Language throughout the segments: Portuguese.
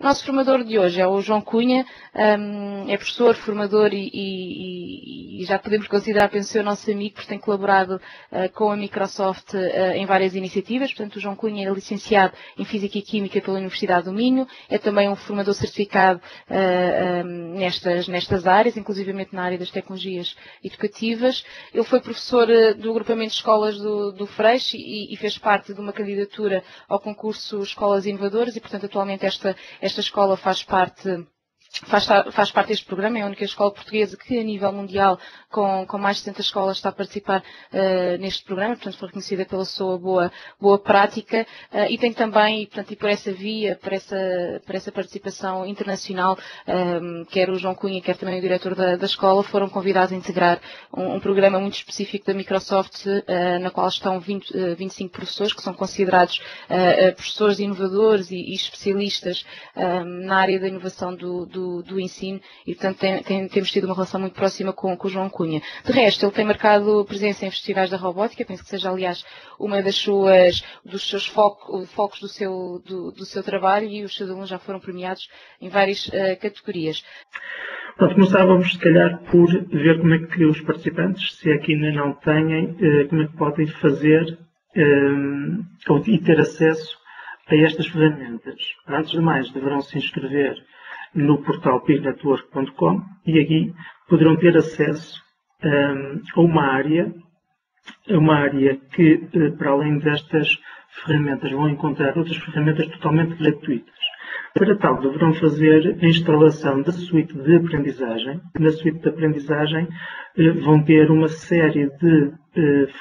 O nosso formador de hoje é o João Cunha, é professor, formador e já podemos considerar, penso eu, nosso amigo, porque tem colaborado com a Microsoft em várias iniciativas. Portanto, o João Cunha é licenciado em Física e Química pela Universidade do Minho, é também um formador certificado nestas áreas, inclusivamente na área das tecnologias educativas. Ele foi professor do agrupamento de escolas do Freixo e fez parte de uma candidatura ao concurso Escolas Inovadoras e, portanto, atualmente esta escola faz parte deste programa, é a única escola portuguesa que, a nível mundial, com mais de 70 escolas, está a participar neste programa, portanto, foi reconhecida pela sua boa prática e tem também, e por essa via, por essa participação internacional, quer o João Cunha, quer também o diretor da escola, foram convidados a integrar um programa muito específico da Microsoft, na qual estão 25 professores, que são considerados professores inovadores e especialistas na área da inovação do ensino e, portanto, temos tido uma relação muito próxima com o João Cunha. De resto, ele tem marcado presença em festivais da robótica, penso que seja, aliás, uma dos seus focos do seu trabalho, e os seus alunos já foram premiados em várias categorias. Pronto, começávamos, se calhar, por ver como é que os participantes, se aqui ainda não têm, como é que podem fazer e ter acesso a estas ferramentas. Antes de mais, deverão se inscrever no portal pignetwork.com e aqui poderão ter acesso a uma área que, para além destas ferramentas, vão encontrar outras ferramentas totalmente gratuitas. Para tal, deverão fazer a instalação da suíte de aprendizagem. Na suíte de aprendizagem vão ter uma série de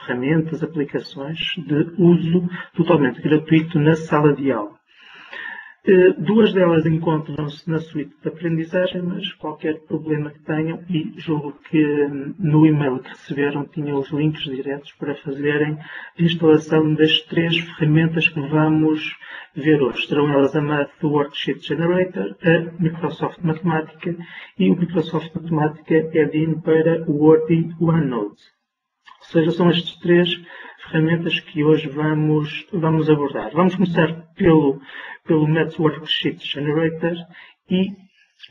ferramentas, aplicações de uso totalmente gratuito na sala de aula. Duas delas encontram-se na suíte de aprendizagem, mas qualquer problema que tenham, e julgo que no e-mail que receberam tinham os links diretos para fazerem a instalação das 3 ferramentas que vamos ver hoje. Serão elas a Math Worksheet Generator, a Microsoft Matemática e o Microsoft Matemática Add-in para o Word e OneNote. Ou seja, são estas 3 ferramentas que hoje vamos abordar. Vamos começar pelo Math Worksheet Generator e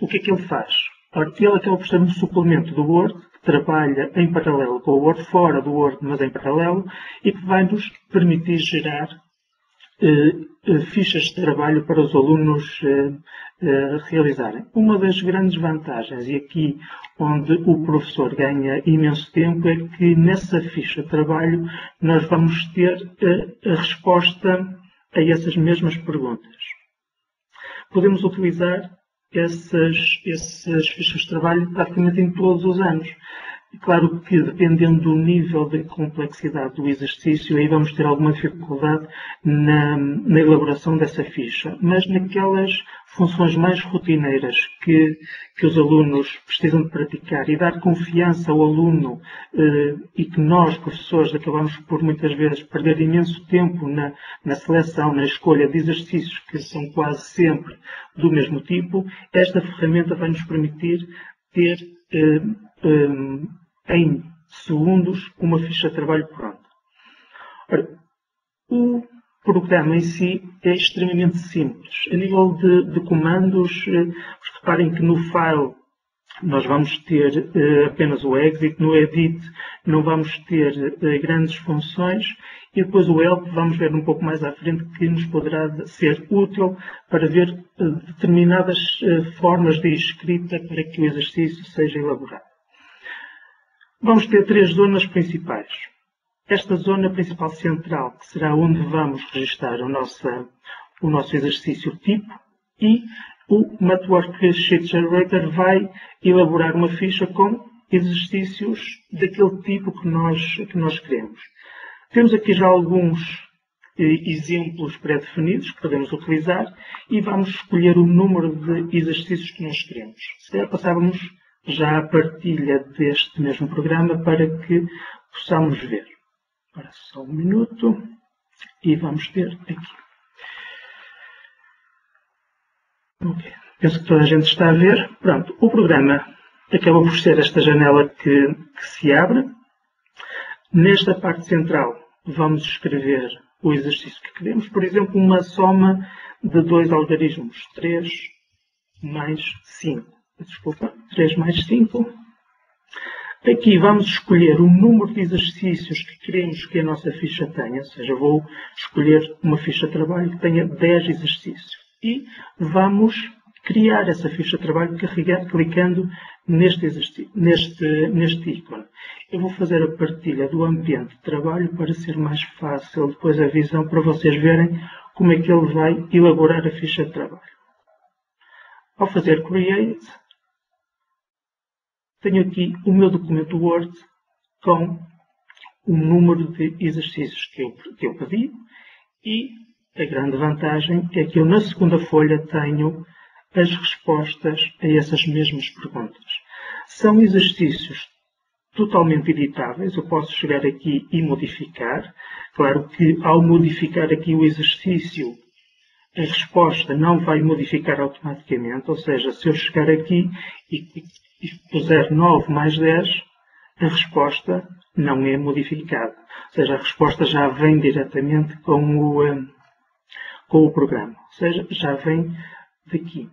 o que é que ele faz? Ele acaba por ser um suplemento do Word, que trabalha em paralelo com o Word, fora do Word, mas em paralelo, e que vai nos permitir gerar fichas de trabalho para os alunos realizarem. Uma das grandes vantagens, e aqui onde o professor ganha imenso tempo, é que nessa ficha de trabalho nós vamos ter a resposta a essas mesmas perguntas. Podemos utilizar essas fichas de trabalho praticamente em todos os anos. Claro que, dependendo do nível de complexidade do exercício, aí vamos ter alguma dificuldade na elaboração dessa ficha. Mas naquelas funções mais rotineiras que os alunos precisam de praticar e dar confiança ao aluno e que nós, professores, acabamos por muitas vezes perder imenso tempo na seleção, na escolha de exercícios que são quase sempre do mesmo tipo, esta ferramenta vai nos permitir ter em segundos uma ficha de trabalho pronta. Ora, o programa em si é extremamente simples. A nível de comandos, reparem que no file nós vamos ter apenas o exit, no edit não vamos ter grandes funções e depois o help vamos ver um pouco mais à frente que nos poderá ser útil para ver determinadas formas de escrita para que o exercício seja elaborado. Vamos ter 3 zonas principais. Esta zona principal central, que será onde vamos registrar o nosso exercício tipo, e o Math Worksheet Generator vai elaborar uma ficha com exercícios daquele tipo que nós queremos. Temos aqui já alguns exemplos pré-definidos que podemos utilizar e vamos escolher o número de exercícios que nós queremos. Se calhar passávamos já a partilha deste mesmo programa para que possamos ver. Agora só um minuto e vamos ter aqui. Okay. Penso que toda a gente está a ver. Pronto, o programa acaba por ser esta janela que se abre. Nesta parte central vamos escrever o exercício que queremos. Por exemplo, uma soma de 2 algarismos, 3 mais 5. Desculpa, 3 mais 5. Aqui vamos escolher o número de exercícios que queremos que a nossa ficha tenha, ou seja, vou escolher uma ficha de trabalho que tenha 10 exercícios. E vamos criar essa ficha de trabalho clicando neste ícone. Eu vou fazer a partilha do ambiente de trabalho para ser mais fácil depois a visão para vocês verem como é que ele vai elaborar a ficha de trabalho. Ao fazer Create, tenho aqui o meu documento Word com o número de exercícios que eu pedi e a grande vantagem é que eu na segunda folha tenho as respostas a essas mesmas perguntas. São exercícios totalmente editáveis, eu posso chegar aqui e modificar. Claro que ao modificar aqui o exercício, a resposta não vai modificar automaticamente, ou seja, se eu chegar aqui e puser 9 mais 10, a resposta não é modificada. Ou seja, a resposta já vem diretamente com o programa. Ou seja, já vem daqui.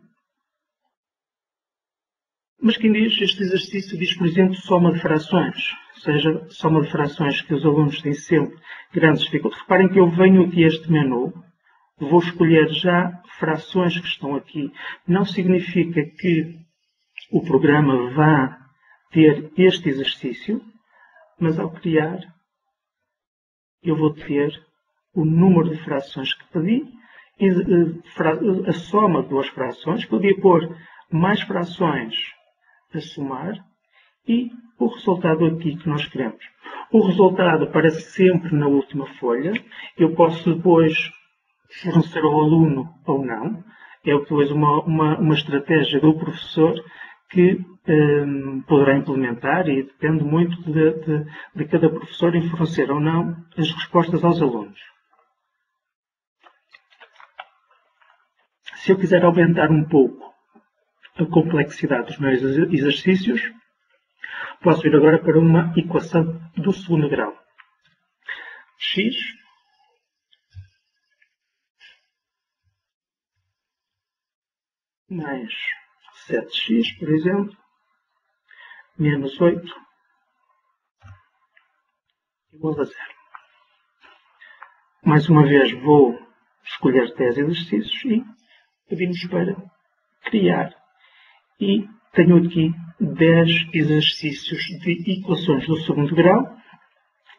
Mas quem diz, este exercício diz, por exemplo, soma de frações. Ou seja, soma de frações que os alunos têm sempre grandes dificuldades. Reparem que eu venho aqui a este menu, vou escolher já frações que estão aqui. Não significa que o programa vá ter este exercício, mas ao criar, eu vou ter o número de frações que pedi, a soma de duas frações, podia pôr mais frações a somar e o resultado aqui que nós queremos. O resultado aparece sempre na última folha. Eu posso depois fornecer ao aluno ou não. É depois uma estratégia do professor que poderá implementar e depende muito de cada professor em fornecer ou não as respostas aos alunos. Se eu quiser aumentar um pouco a complexidade dos meus exercícios, posso ir agora para uma equação do segundo grau. X mais 7x, por exemplo, menos 8 igual a 0. Mais uma vez vou escolher 10 exercícios e pedimos para criar. E tenho aqui 10 exercícios de equações do segundo grau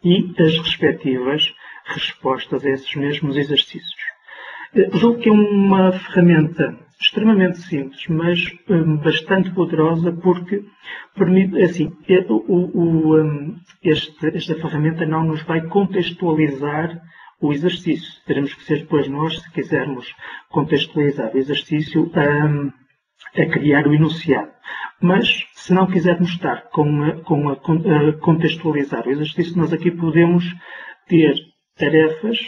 e as respectivas respostas a esses mesmos exercícios. Julgo que é uma ferramenta extremamente simples, mas bastante poderosa, porque permite, assim, esta ferramenta não nos vai contextualizar o exercício. Teremos que ser depois nós, se quisermos contextualizar o exercício, a criar o enunciado. Mas, se não quisermos estar a contextualizar o exercício, nós aqui podemos ter tarefas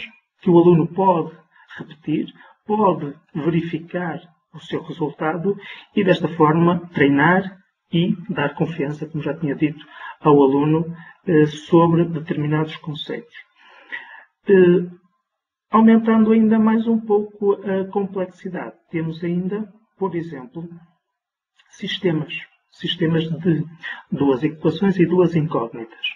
que o aluno pode repetir, pode verificar o seu resultado e, desta forma, treinar e dar confiança, como já tinha dito, ao aluno sobre determinados conceitos. Aumentando ainda mais um pouco a complexidade, temos ainda, por exemplo, sistemas de duas equações e duas incógnitas.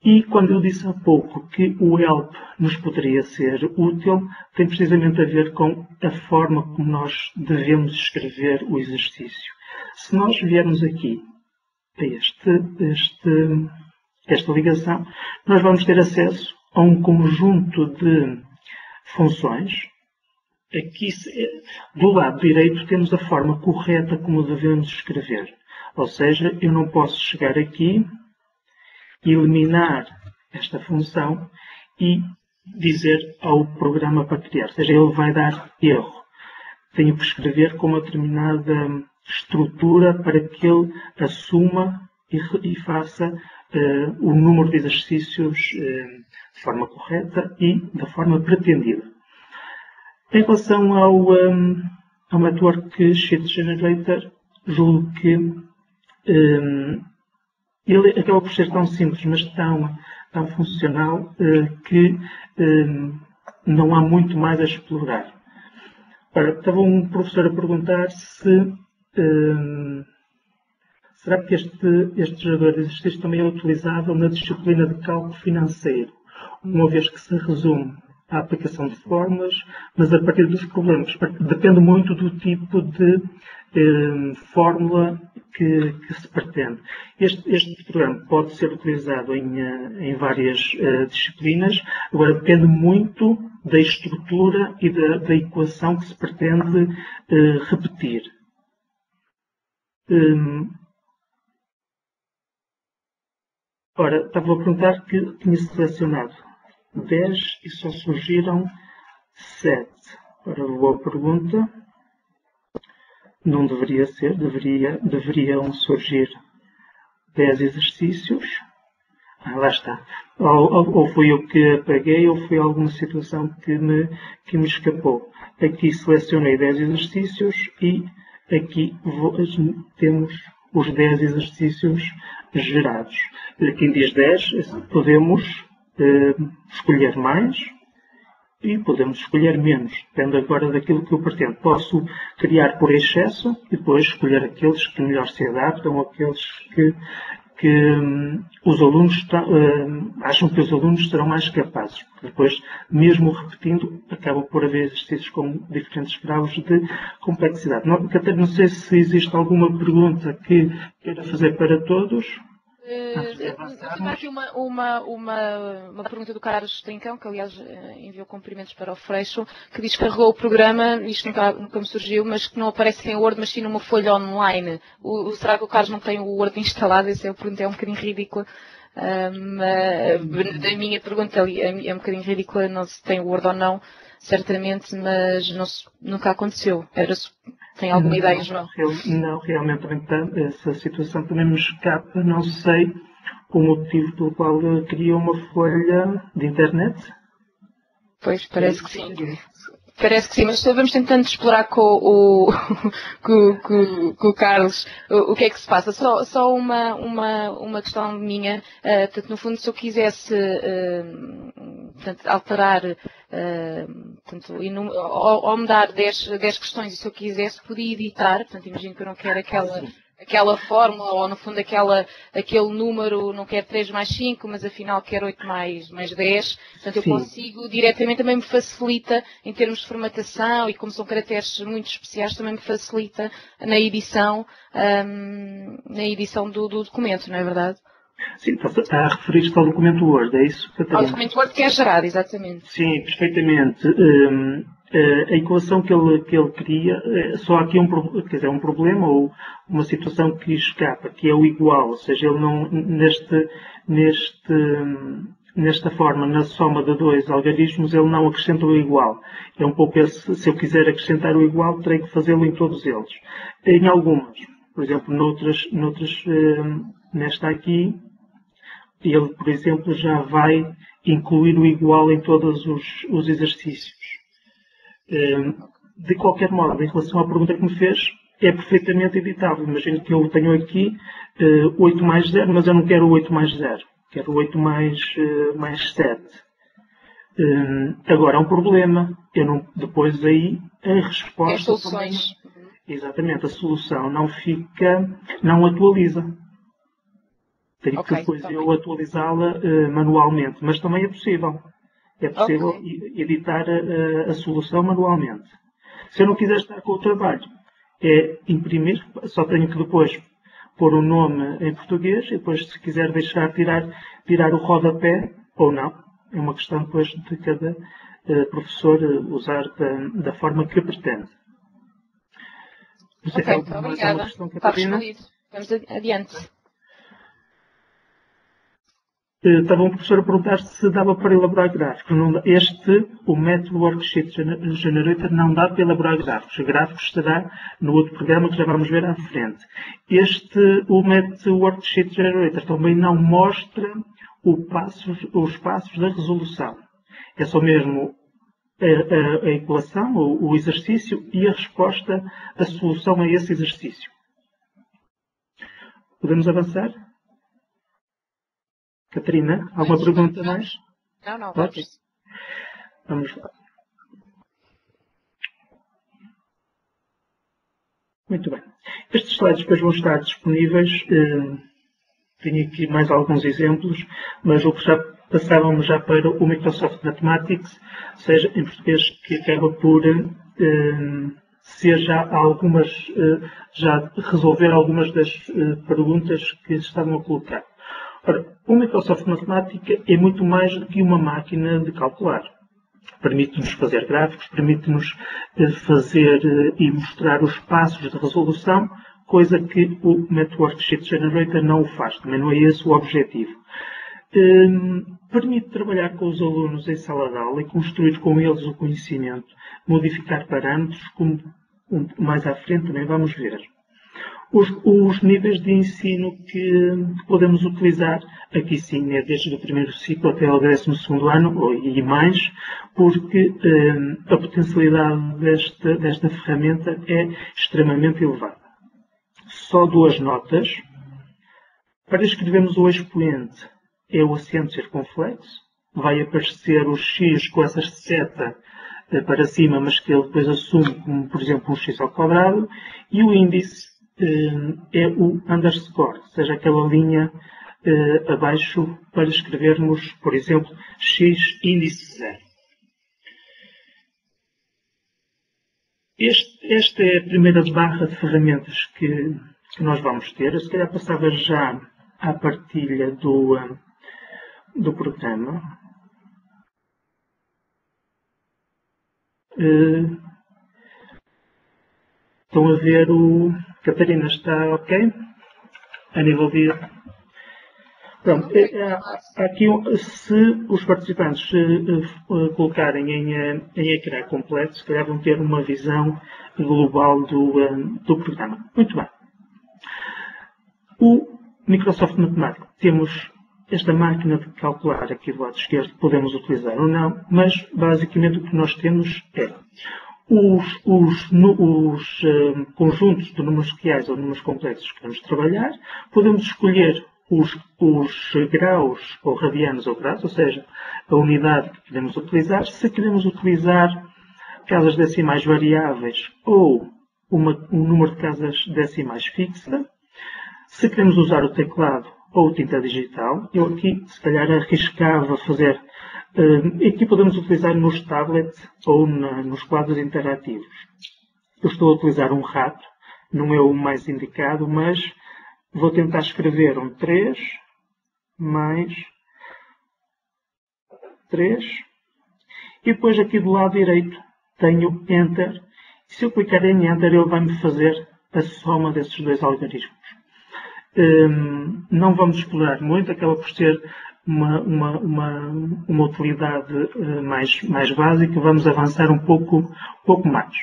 E quando eu disse há pouco que o help nos poderia ser útil, tem precisamente a ver com a forma como nós devemos escrever o exercício. Se nós viermos aqui a esta ligação, nós vamos ter acesso a um conjunto de funções. Aqui, do lado direito, temos a forma correta como devemos escrever. Ou seja, eu não posso chegar aqui, eliminar esta função e dizer ao programa para criar. Ou seja, ele vai dar erro. Tenho que escrever com uma determinada estrutura para que ele assuma e faça o número de exercícios de forma correta e da forma pretendida. Em relação ao Network Sheet Generator, julgo que ele acaba por ser tão simples, mas tão funcional, que não há muito mais a explorar. Ora, estava um professor a perguntar se será que este gerador de exercícios também é utilizável na disciplina de cálculo financeiro, uma vez que se resume à aplicação de fórmulas, mas a partir dos problemas? Depende muito do tipo de fórmula que se pretende. Este programa pode ser utilizado em várias disciplinas, agora depende muito da estrutura e da equação que se pretende repetir. Ora, estava a perguntar que tinha selecionado 10 e só surgiram 7. Ora, boa pergunta. Não deveria ser, deveriam surgir 10 exercícios. Lá está. Ou fui eu que apaguei, ou foi alguma situação que me escapou. Aqui selecionei 10 exercícios e aqui temos os 10 exercícios gerados. Quem diz 10, podemos escolher mais e podemos escolher menos. Depende agora daquilo que eu pretendo. Posso criar por excesso e depois escolher aqueles que melhor se adaptam, aqueles que os alunos acham que os alunos serão mais capazes. Porque depois, mesmo repetindo, acaba por haver exercícios com diferentes graus de complexidade. Catarina, não sei se existe alguma pergunta que queira fazer para todos. Eu tenho aqui uma pergunta do Carlos Trincão, que aliás enviou cumprimentos para o Freixo, que diz que carregou o programa, isto nunca me surgiu, mas que não aparece em Word, mas sim numa folha online. Será que o Carlos não tem o Word instalado? Essa pergunta é um bocadinho ridícula. A minha pergunta é um bocadinho ridícula, não se tem o Word ou não, certamente, mas nunca aconteceu. Tem alguma ideia, João? Não, realmente essa situação também me escapa. Não sei o motivo pelo qual criou uma folha de internet. Pois, parece que sim. Parece que sim, mas vamos tentando explorar com o Carlos o que é que se passa. Só uma questão minha. Portanto, no fundo, se eu quisesse alterar, ou mudar 10 questões, e se eu quisesse, podia editar. Portanto, imagino que eu não quero aquela fórmula, ou no fundo aquele número, não quero 3 mais 5, mas afinal quero 8 mais 10. Portanto, eu consigo diretamente, também me facilita em termos de formatação, e como são caracteres muito especiais, também me facilita na edição do documento, não é verdade? Sim, está a referir-se ao documento Word, é isso, Catarina? Ao documento Word que é gerado, exatamente. Sim, perfeitamente. A equação que ele cria, só há aqui um problema ou uma situação que escapa, que é o igual, ou seja, ele não, nesta forma, na soma de 2 algarismos, ele não acrescenta o igual. É um pouco se eu quiser acrescentar o igual, terei que fazê-lo em todos eles. Em algumas, por exemplo, nesta aqui, ele, por exemplo, já vai incluir o igual em todos os exercícios. De qualquer modo, em relação à pergunta que me fez, é perfeitamente editável. Imagino que eu tenho aqui 8 mais 0, mas eu não quero 8 mais 0. Quero 8 mais 7. Agora, há um problema. Depois aí, a resposta... As soluções. Exatamente, a solução não atualiza. Teria que depois eu atualizá-la manualmente, mas também é possível. É possível editar a solução manualmente. Se eu não quiser estar com o trabalho, é imprimir, só tenho que depois pôr o nome em português e depois, se quiser deixar tirar o rodapé ou não. É uma questão depois de cada professor usar da forma que pretende. Não sei se há alguma questão, Catarina? Vamos adiante. Estava um professor a perguntar se dava para elaborar gráficos. O método Worksheet Generator não dá para elaborar gráficos. Gráficos estará no outro programa que já vamos ver à frente. O método Worksheet Generator também não mostra os passos da resolução. É só mesmo a equação, o exercício e a resposta, a solução a esse exercício. Podemos avançar? Catarina, alguma pergunta mais? Não, vamos. Vamos lá. Muito bem. Estes slides depois vão estar disponíveis. Tenho aqui mais alguns exemplos, mas o que já passávamos já para o Microsoft Mathematics, ou seja, em português, que acaba por ser já resolver algumas das perguntas que estavam a colocar. Ora, o Microsoft Matemática é muito mais do que uma máquina de calcular. Permite-nos fazer gráficos, permite-nos fazer e mostrar os passos de resolução, coisa que o Network Sheet Generator não o faz, também não é esse o objetivo. Permite trabalhar com os alunos em sala de aula e construir com eles o conhecimento, modificar parâmetros, como mais à frente também vamos ver. Os níveis de ensino que podemos utilizar, aqui sim, é desde o primeiro ciclo até ao 12º ano e mais, porque a potencialidade desta ferramenta é extremamente elevada. Só 2 notas. Para escrevermos o expoente, é o acento circunflexo. Vai aparecer o x com essa seta para cima, mas que ele depois assume como, por exemplo, um x ao quadrado. E o índice é o underscore, ou seja, aquela linha abaixo para escrevermos, por exemplo, x índice 0. Esta é a primeira barra de ferramentas que nós vamos ter. Eu se calhar passava já à partilha do programa. Estão a ver o... Catarina, está ok? A nível de... Pronto, aqui, se os participantes colocarem em ecrã completo, se calhar vão ter uma visão global do programa. Muito bem. O Microsoft Matemática, temos esta máquina de calcular aqui do lado esquerdo, podemos utilizar ou não, mas basicamente o que nós temos é os conjuntos de números reais ou números complexos que queremos trabalhar, podemos escolher os graus ou radianos ou graus, ou seja, a unidade que queremos utilizar. Se queremos utilizar casas decimais variáveis ou um número de casas decimais fixa, se queremos usar o teclado ou tinta digital, eu aqui se calhar arriscava fazer. Aqui podemos utilizar nos tablets ou nos quadros interativos. Eu estou a utilizar um rato, não é o mais indicado, mas vou tentar escrever um 3 mais 3 e depois aqui do lado direito tenho Enter. E se eu clicar em Enter, ele vai-me fazer a soma desses dois algarismos. Não vamos explorar muito, acaba por ser uma utilidade mais básica. Vamos avançar um pouco mais.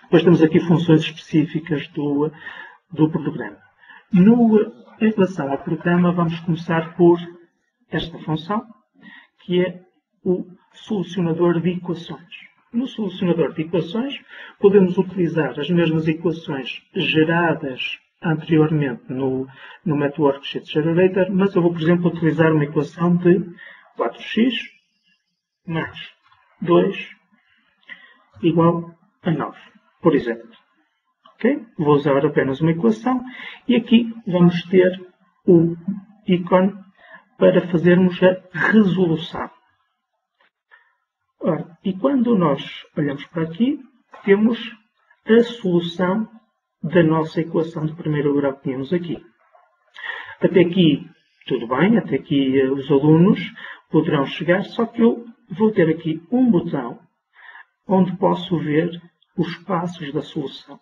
Depois temos aqui funções específicas do programa. Em relação ao programa, vamos começar por esta função, que é o solucionador de equações. No solucionador de equações, podemos utilizar as mesmas equações geradas anteriormente no Network Sheet Generator, mas eu vou, por exemplo, utilizar uma equação de 4x mais 2 igual a 9, por exemplo. Okay? Vou usar apenas uma equação e aqui vamos ter o ícone para fazermos a resolução. Ora, e quando nós olhamos para aqui, temos a solução da nossa equação de primeiro grau que tínhamos aqui. Até aqui tudo bem, até aqui os alunos poderão chegar, só que eu vou ter aqui um botão onde posso ver os passos da solução.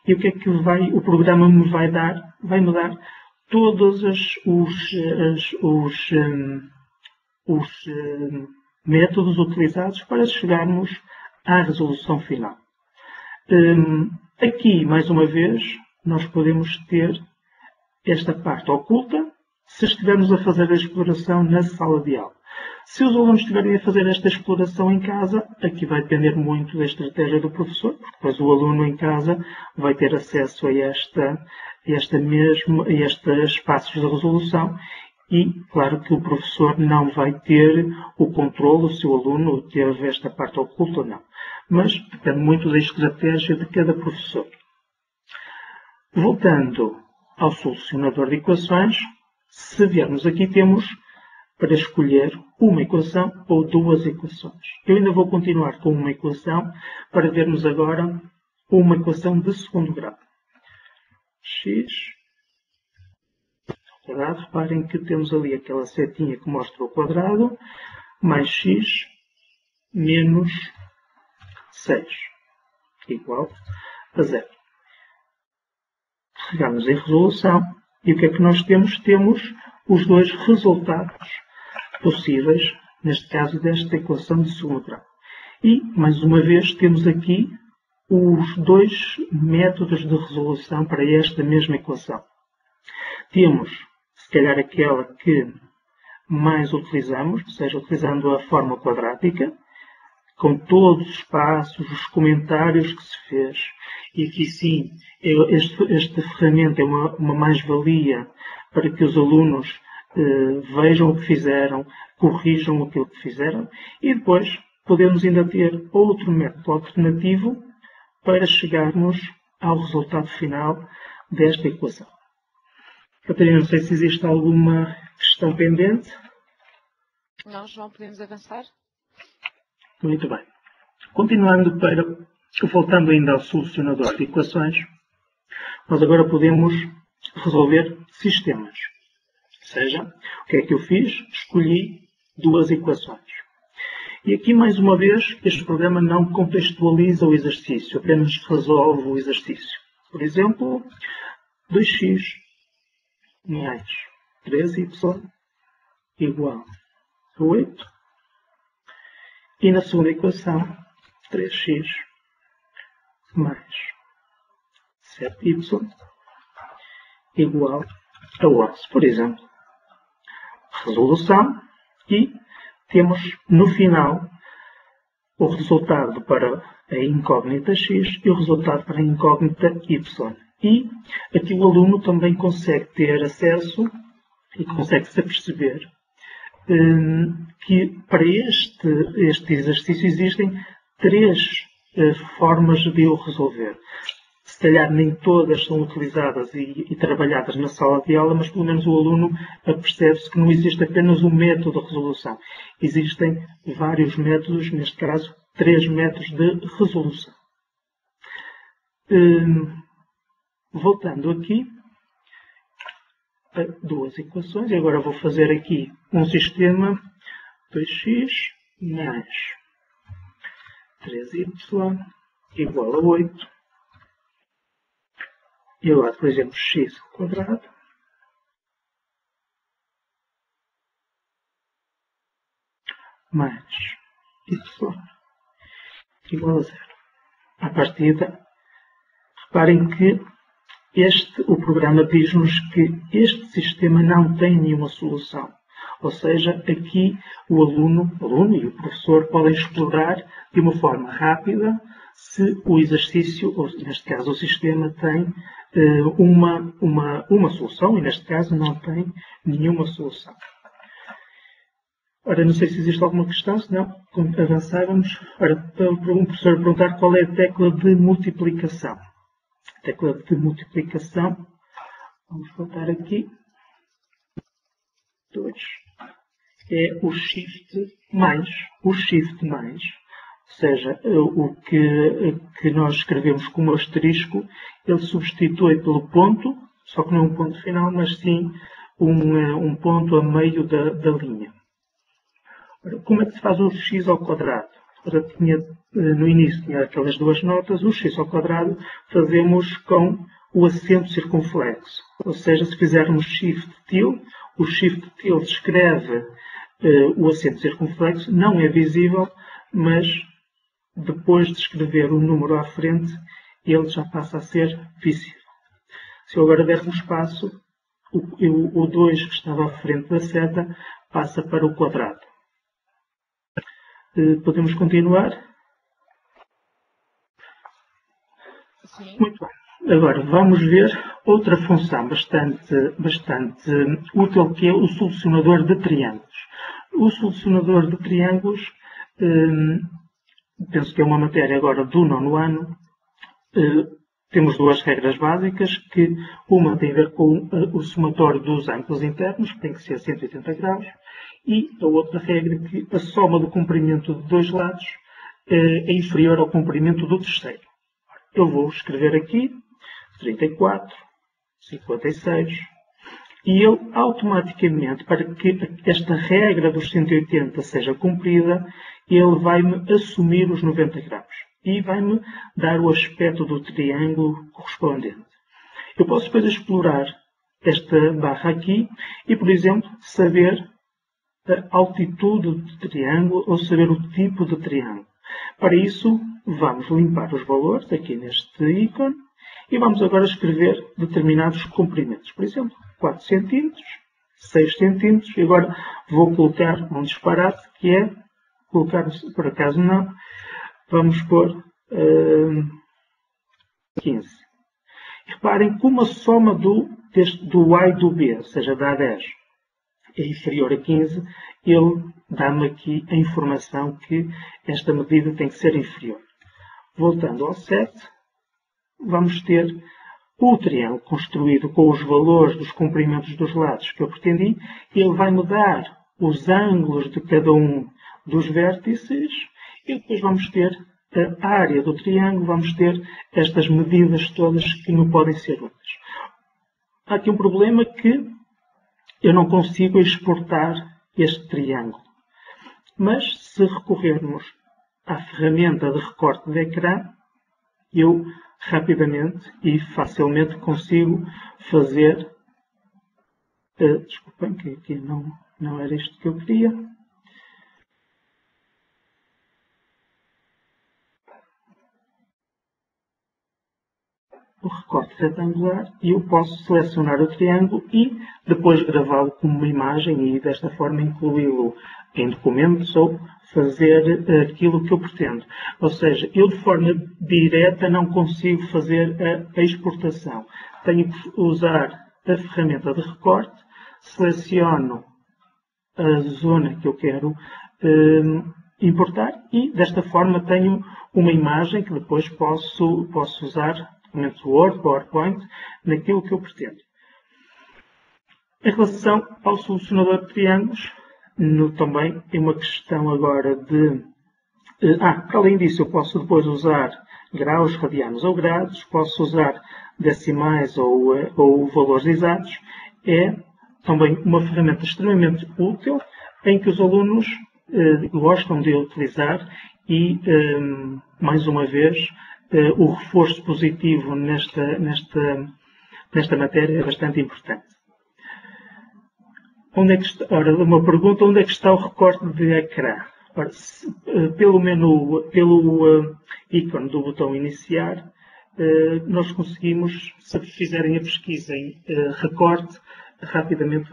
E o que é que o programa me vai dar? Vai-me dar todos os métodos utilizados para chegarmos à resolução final. Aqui, mais uma vez, nós podemos ter esta parte oculta se estivermos a fazer a exploração na sala de aula. Se os alunos estiverem a fazer esta exploração em casa, aqui vai depender muito da estratégia do professor, porque depois o aluno em casa vai ter acesso a estes passos de resolução e, claro, que o professor não vai ter o controle se o aluno teve esta parte oculta ou não. Mas depende muito da estratégia de cada professor. Voltando ao solucionador de equações, se viermos aqui temos para escolher uma equação ou duas equações. Eu ainda vou continuar com uma equação para vermos agora uma equação de segundo grau. X ao quadrado, reparem que temos ali aquela setinha que mostra o quadrado, mais x menos 6, igual a 0. Carregamos em resolução e o que é que nós temos? Temos os dois resultados possíveis, neste caso desta equação de segundo grau. E, mais uma vez, temos aqui os dois métodos de resolução para esta mesma equação. Temos, se calhar, aquela que mais utilizamos, ou seja, utilizando a forma quadrática, com todos os passos, os comentários que se fez. E aqui sim, esta ferramenta é uma mais-valia para que os alunos vejam o que fizeram, corrijam aquilo que fizeram, e depois podemos ainda ter outro método alternativo para chegarmos ao resultado final desta equação. Catarina, não sei se existe alguma questão pendente. Não, João, podemos avançar? Muito bem. Continuando voltando ainda ao solucionador de equações, nós agora podemos resolver sistemas. Ou seja, o que é que eu fiz? Escolhi duas equações. E aqui, mais uma vez, este programa não contextualiza o exercício, apenas resolve o exercício. Por exemplo, 2x mais 3y igual a 8. E na segunda equação, 3x mais 7y igual a 11. Por exemplo, resolução, e temos no final o resultado para a incógnita x e o resultado para a incógnita y. E aqui o aluno também consegue ter acesso e consegue se aperceber que para este exercício existem três formas de o resolver. Se calhar nem todas são utilizadas e trabalhadas na sala de aula, mas pelo menos o aluno apercebe-se que não existe apenas um método de resolução. Existem vários métodos, neste caso, 3 métodos de resolução. Voltando aqui a duas equações, e agora vou fazer aqui um sistema 2x mais 3y igual a 8. E agora, por exemplo, x ao quadrado mais y igual a 0. À partida, reparem que o programa diz-nos que este sistema não tem nenhuma solução. Ou seja, aqui o aluno e o professor podem explorar de uma forma rápida se o exercício, ou neste caso o sistema, tem uma solução, e neste caso não tem nenhuma solução. Ora, não sei se existe alguma questão, senão avançávamos. Ora, para um professor perguntar qual é a tecla de multiplicação. A tecla de multiplicação, vamos voltar aqui, 2, é o shift mais. O shift mais, ou seja, o que nós escrevemos como asterisco, ele substitui pelo ponto, só que não um ponto final, mas sim um ponto a meio da linha. Ora, como é que se faz o x ao quadrado? Ora, no início tinha aquelas duas notas, o x ao quadrado fazemos com o acento circunflexo. Ou seja, se fizermos shift til, o shift til escreve o acento circunflexo, não é visível, mas depois de escrever o número à frente, ele já passa a ser visível. Se eu agora der um espaço, o 2 que estava à frente da seta passa para o quadrado. Podemos continuar? Sim. Muito bem. Agora vamos ver outra função bastante útil, que é o solucionador de triângulos. O solucionador de triângulos, penso que é uma matéria agora do 9º ano, temos duas regras básicas, que uma tem a ver com o somatório dos ângulos internos, que tem que ser 180 graus, e a outra regra que a soma do comprimento de dois lados é inferior ao comprimento do terceiro. Eu vou escrever aqui 34, 56, e ele automaticamente, para que esta regra dos 180 seja cumprida, ele vai-me assumir os 90 graus e vai-me dar o aspecto do triângulo correspondente. Eu posso depois explorar esta barra aqui e, por exemplo, saber a altitude do triângulo ou saber o tipo de triângulo. Para isso, vamos limpar os valores aqui neste ícone e vamos agora escrever determinados comprimentos. Por exemplo, 4 cm, 6 cm, e agora vou colocar um disparate, que é colocar, por acaso não, vamos pôr 15. E reparem como a soma do A e do B, ou seja, da A10, é inferior a 15, ele dá-me aqui a informação que esta medida tem que ser inferior. Voltando ao 7, vamos ter o triângulo construído com os valores dos comprimentos dos lados que eu pretendi. Ele vai-me dar os ângulos de cada um dos vértices e depois vamos ter a área do triângulo, vamos ter estas medidas todas que não podem ser úteis. Há aqui um problema que eu não consigo exportar este triângulo. Mas se recorrermos à ferramenta de recorte de ecrã, eu rapidamente e facilmente consigo fazer... desculpem, que aqui não era isto que eu queria. O recorte retangular e eu posso selecionar o triângulo e depois gravá-lo como uma imagem e desta forma incluí-lo em documentos ou fazer aquilo que eu pretendo. Ou seja, eu de forma direta não consigo fazer a exportação. Tenho que usar a ferramenta de recorte, seleciono a zona que eu quero importar e desta forma tenho uma imagem que depois posso usar documentos Word, PowerPoint, naquilo que eu pretendo. Em relação ao solucionador de triângulos, também é uma questão agora de... para além disso, eu posso depois usar graus, radianos ou grados, posso usar decimais ou valores exatos. É também uma ferramenta extremamente útil em que os alunos gostam de utilizar e, mais uma vez, o reforço positivo nesta matéria é bastante importante. Onde é que está, uma pergunta, onde é que está o recorte de ecrã? Ora, pelo menu, pelo ícone do botão iniciar, nós conseguimos, se fizerem a pesquisa em recorte, rapidamente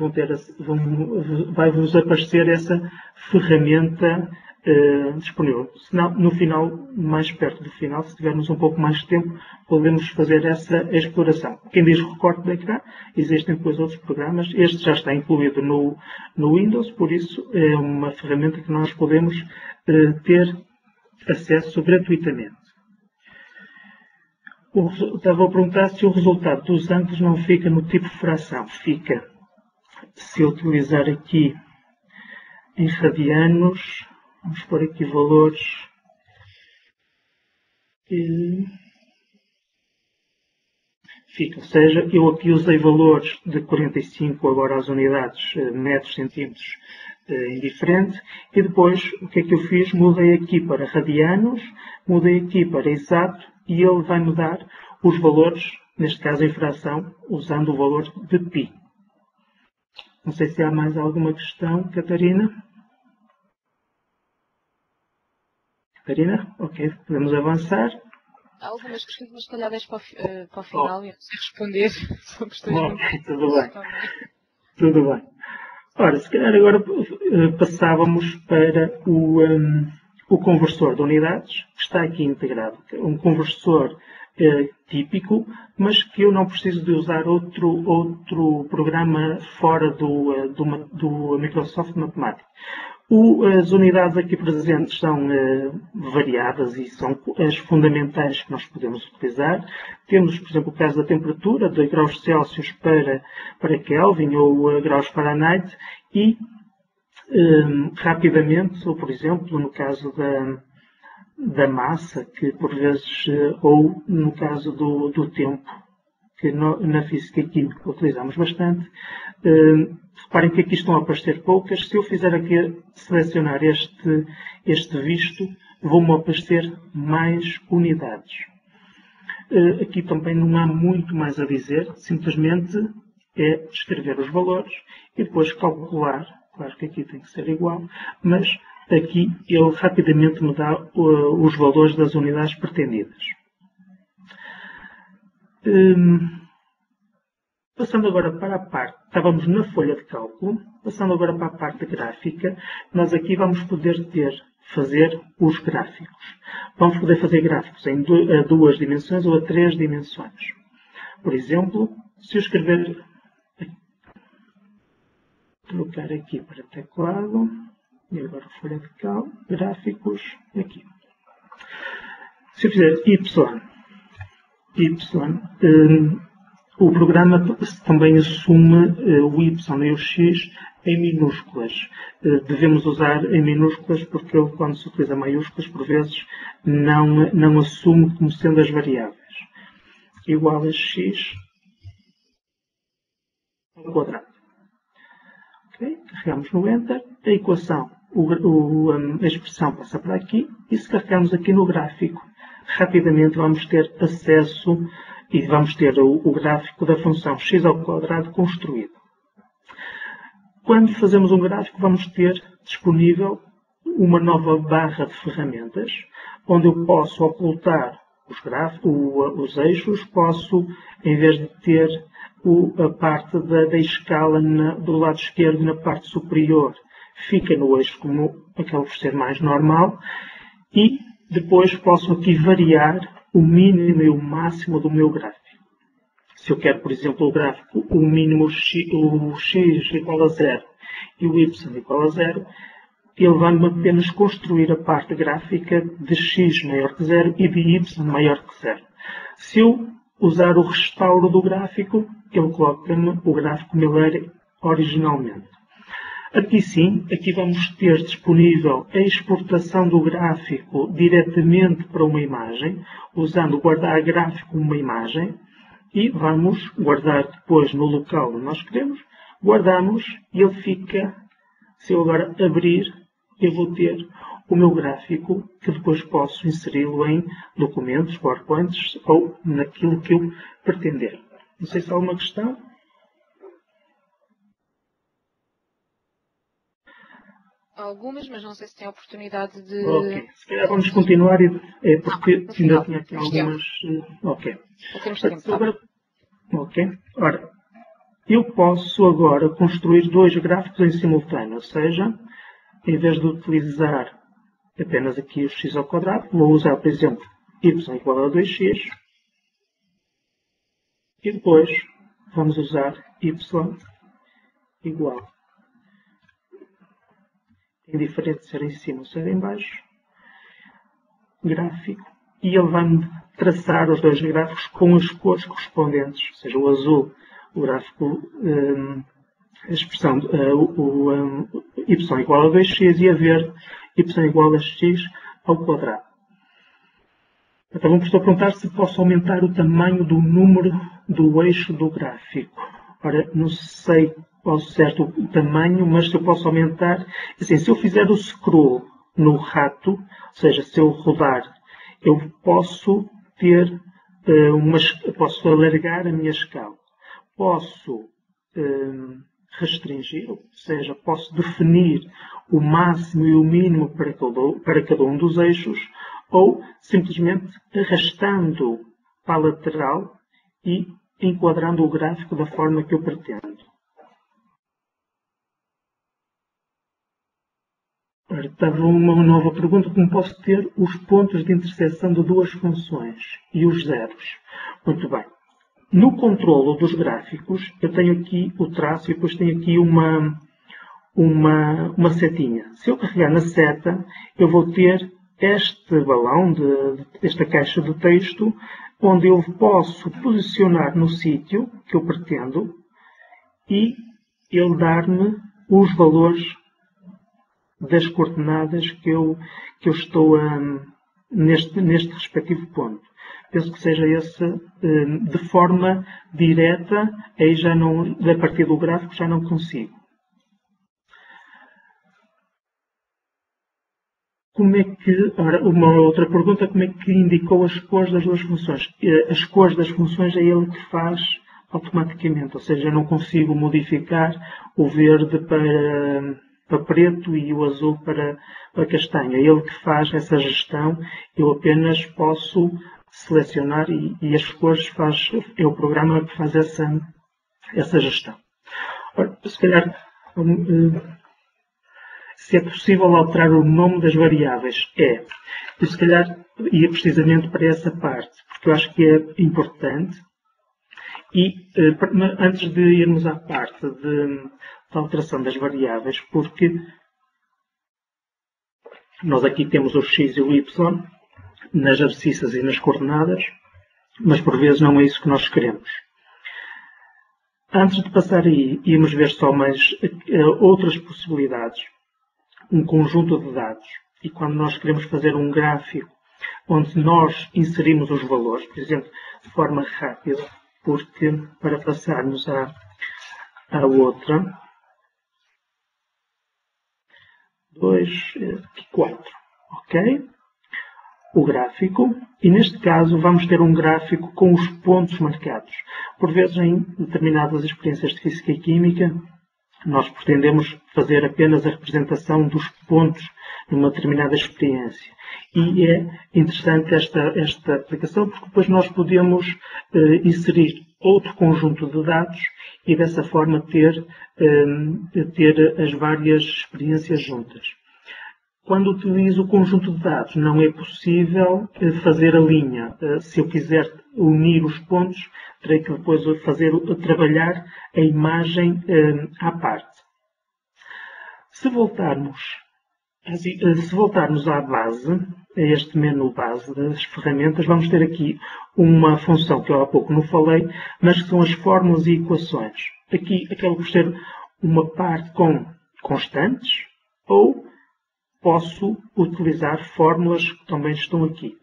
vai-vos aparecer essa ferramenta disponível. Senão, no final, mais perto do final, se tivermos um pouco mais de tempo, podemos fazer essa exploração. Quem diz recorte de ecrã, existem depois outros programas. Este já está incluído no Windows, por isso é uma ferramenta que nós podemos ter acesso gratuitamente. Estava a perguntar se o resultado dos ângulos não fica no tipo fração. Fica. Se eu utilizar aqui em radianos, vamos pôr aqui valores. Fica. Ou seja, eu aqui usei valores de 45 agora às unidades metros, centímetros, indiferente. E depois, o que é que eu fiz? Mudei aqui para radianos, mudei aqui para exato e ele vai me dar os valores, neste caso em fração, usando o valor de π. Não sei se há mais alguma questão, Catarina. Catarina? Ok, podemos avançar. Há algumas questões, mas se calhar deixo para o final e eu não sei responder. São questões muito... Tudo bem. Tudo bem. Ora, se calhar agora passávamos para o conversor de unidades, que está aqui integrado. Um conversor típico, mas que eu não preciso de usar outro programa fora do Microsoft Mathematics. As unidades aqui presentes são variadas e são as fundamentais que nós podemos utilizar. Temos, por exemplo, o caso da temperatura, 2 graus Celsius para Kelvin ou graus Fahrenheit, e rapidamente, ou por exemplo, no caso da massa, que por vezes, ou no caso do tempo, que na física e química utilizamos bastante. Reparem que aqui estão a aparecer poucas. Se eu fizer aqui selecionar este visto, vão-me aparecer mais unidades. Aqui também não há muito mais a dizer, simplesmente é escrever os valores e depois calcular. Claro que aqui tem que ser igual, mas aqui ele rapidamente me dá os valores das unidades pretendidas. Passando agora para a parte, estávamos na folha de cálculo, passando agora para a parte gráfica, nós aqui vamos poder fazer os gráficos. Vamos poder fazer gráficos a 2 dimensões ou a 3 dimensões. Por exemplo, se eu escrever, trocar aqui para teclado, e agora folha de cálculo, gráficos, aqui. Se eu fizer o programa também assume o y e o x em minúsculas. Devemos usar em minúsculas porque ele, quando se utiliza maiúsculas, por vezes não assume como sendo as variáveis. Igual a x ao quadrado. Okay? Carregamos no Enter, a equação, a expressão passa para aqui, e se carregarmos aqui no gráfico, rapidamente vamos ter acesso e vamos ter o gráfico da função x ao quadrado construído. Quando fazemos um gráfico, vamos ter disponível uma nova barra de ferramentas, onde eu posso ocultar os eixos, posso, em vez de ter a parte da escala do lado esquerdo na parte superior, fica no eixo como acaba por ser mais normal, e depois posso aqui variar o mínimo e o máximo do meu gráfico. Se eu quero, por exemplo, o gráfico, o mínimo, o x igual a 0 e o y igual a 0, ele vai-me apenas construir a parte gráfica de x maior que 0 e de y maior que 0. Se eu usar o restauro do gráfico, ele coloca-me o gráfico como ele era originalmente. Aqui sim, aqui vamos ter disponível a exportação do gráfico diretamente para uma imagem, usando guardar gráfico como uma imagem, e vamos guardar depois no local onde nós queremos, guardamos e ele fica, se eu agora abrir, eu vou ter o meu gráfico que depois posso inseri-lo em documentos, PowerPoints ou naquilo que eu pretender. Não sei se há alguma questão. Algumas, mas não sei se tem a oportunidade de... Ok, se calhar vamos continuar, porque ainda tinha aqui algumas... Ok. Temos tempo, agora... Ok. Ora, eu posso agora construir 2 gráficos em simultâneo, ou seja, em vez de utilizar apenas aqui o x ao quadrado, vou usar, por exemplo, y igual a 2x, e depois vamos usar y igual, indiferente ser em cima ou ser em baixo, gráfico, e ele vai-me traçar os 2 gráficos com as cores correspondentes, ou seja, o azul, o gráfico, a expressão y igual a 2x, e a verde, y igual a x ao quadrado. Então vamos perguntar se posso aumentar o tamanho do número do eixo do gráfico. Ora, não sei ao certo o tamanho, mas se eu posso aumentar, assim, se eu fizer o scroll no rato, ou seja, se eu rodar, eu posso ter posso alargar a minha escala. Posso restringir, ou seja, posso definir o máximo e o mínimo para cada um dos eixos, ou simplesmente arrastando para a lateral e enquadrando o gráfico da forma que eu pretendo. Estava uma nova pergunta: como posso ter os pontos de interseção de 2 funções e os zeros? Muito bem. No controlo dos gráficos, eu tenho aqui o traço e depois tenho aqui uma setinha. Se eu carregar na seta, eu vou ter este balão, esta caixa de texto, onde eu posso posicionar no sítio que eu pretendo e ele dar-me os valores das coordenadas que eu estou neste respectivo ponto. Penso que seja esse de forma direta, aí já não, a partir do gráfico já não consigo. Como é que, ora, uma outra pergunta, como é que indicou as cores das duas funções? As cores das funções é ele que faz automaticamente, ou seja, eu não consigo modificar o verde para preto e o azul para castanho. É ele que faz essa gestão, eu apenas posso selecionar e as cores é o programa que faz essa gestão. Ora, se calhar, se é possível alterar o nome das variáveis, é. E se calhar ia precisamente para essa parte, porque eu acho que é importante. E antes de irmos à parte da alteração das variáveis, porque nós aqui temos o x e o y nas abscissas e nas coordenadas, mas por vezes não é isso que nós queremos. Antes de passar aí, íamos ver só mais outras possibilidades. Um conjunto de dados. E quando nós queremos fazer um gráfico onde nós inserimos os valores, por exemplo, de forma rápida, porque para passarmos à outra, 2 e 4, ok? O gráfico, e neste caso vamos ter um gráfico com os pontos marcados. Por vezes em determinadas experiências de Física e Química, nós pretendemos fazer apenas a representação dos pontos numa determinada experiência. E é interessante esta aplicação porque depois nós podemos inserir outro conjunto de dados e dessa forma ter as várias experiências juntas. Quando utilizo o conjunto de dados, não é possível fazer a linha. Se eu quiser unir os pontos, terei que depois trabalhar a imagem à parte. Se voltarmos à base, a este menu base das ferramentas, vamos ter aqui uma função que eu há pouco não falei, mas que são as fórmulas e equações. Aqui acaba por ser uma parte com constantes ou posso utilizar fórmulas que também estão aqui.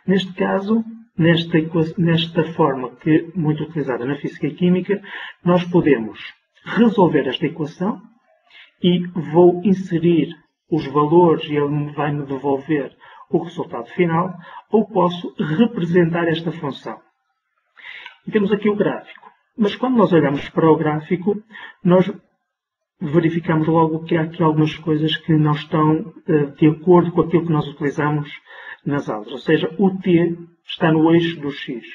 Neste caso, nesta forma que é muito utilizada na Física e Química, nós podemos resolver esta equação e vou inserir os valores e ele vai-me devolver o resultado final, ou posso representar esta função. E temos aqui o gráfico. Mas quando nós olhamos para o gráfico, nós verificamos logo que há aqui algumas coisas que não estão de acordo com aquilo que nós utilizamos nas aulas. Ou seja, o t está no eixo do x.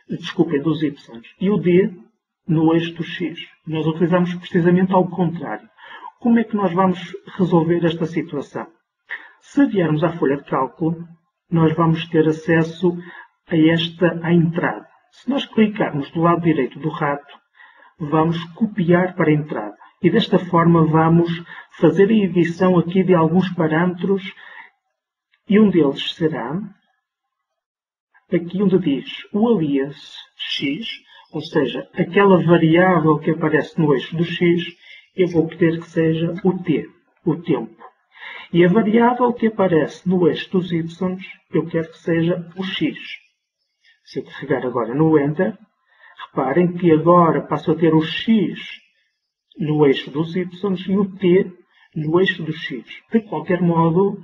Desculpem, dos y. E o d no eixo do x. Nós utilizamos precisamente ao contrário. Como é que nós vamos resolver esta situação? Se viermos à folha de cálculo, nós vamos ter acesso à entrada. Se nós clicarmos do lado direito do rato, vamos copiar para a entrada. E desta forma vamos fazer a edição aqui de alguns parâmetros e um deles será aqui onde diz o alias x, ou seja, aquela variável que aparece no eixo do x, eu vou querer que seja o t, o tempo. E a variável que aparece no eixo dos y, eu quero que seja o x. Se eu carregar agora no Enter, reparem que agora passo a ter o x no eixo dos y e o t no eixo do x. De qualquer modo,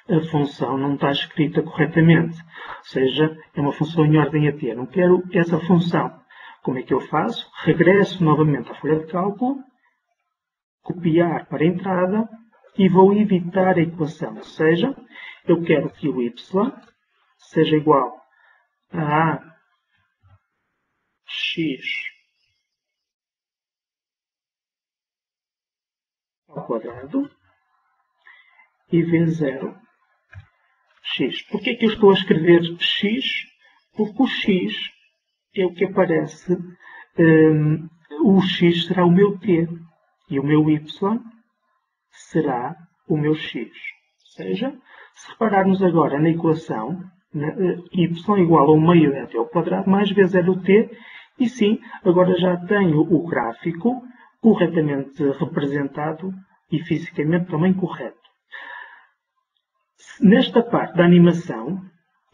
a função não está escrita corretamente. Ou seja, é uma função em ordem a t. Não quero essa função. Como é que eu faço? Regresso novamente à folha de cálculo, copiar para a entrada e vou editar a equação. Ou seja, eu quero que o y seja igual a x ao quadrado e v0 x. Por que é que eu estou a escrever x? Porque o x é o que aparece, o x será o meu t e o meu y será o meu x. Ou seja, se repararmos agora na equação, y igual a 1 meio de t ao quadrado mais vezes é do t, e sim, agora já tenho o gráfico corretamente representado e fisicamente também correto. Nesta parte da animação,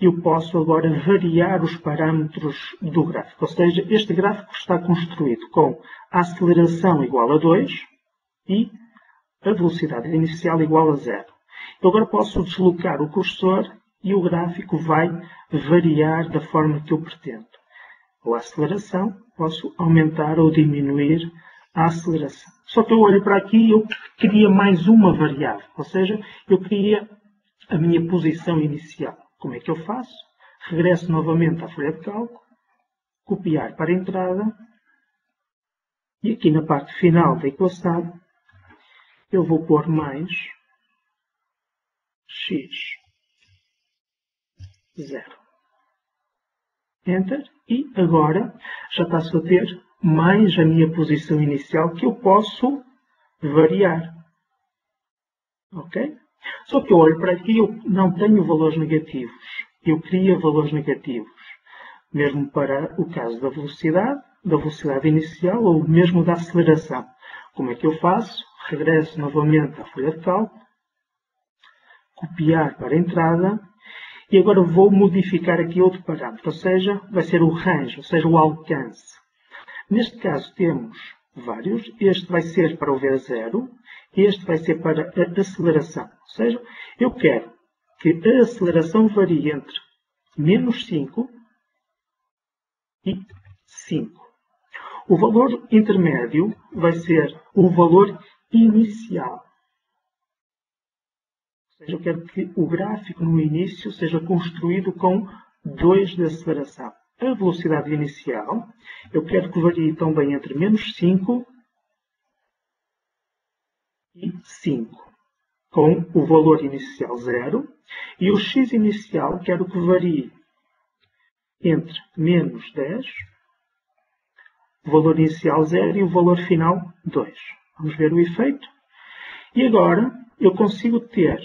eu posso agora variar os parâmetros do gráfico. Ou seja, este gráfico está construído com a aceleração igual a 2 e a velocidade inicial igual a 0. Eu agora posso deslocar o cursor e o gráfico vai variar da forma que eu pretendo. Ou a aceleração, posso aumentar ou diminuir a aceleração. Só que eu olho para aqui e eu queria mais uma variável. Ou seja, eu queria a minha posição inicial. Como é que eu faço? Regresso novamente à folha de cálculo, copiar para a entrada, e aqui na parte final da equação, eu vou pôr mais x, 0. Enter, e agora já passo a ter mais a minha posição inicial que eu posso variar. Ok? Só que eu olho para aqui e eu não tenho valores negativos. Eu queria valores negativos. Mesmo para o caso da velocidade inicial ou mesmo da aceleração. Como é que eu faço? Regresso novamente à folha de cálculo, copiar para a entrada, e agora vou modificar aqui outro parâmetro, ou seja, vai ser o range, ou seja, o alcance. Neste caso temos vários, este vai ser para o V0, este vai ser para a aceleração. Ou seja, eu quero que a aceleração varie entre menos 5 e 5. O valor intermédio vai ser o valor inicial. Ou seja, eu quero que o gráfico no início seja construído com 2 de aceleração. A velocidade inicial, eu quero que varie também entre menos 5 e 5, com o valor inicial 0. E o x inicial, quero que varie entre menos 10, o valor inicial 0 e o valor final 2. Vamos ver o efeito. E agora eu consigo ter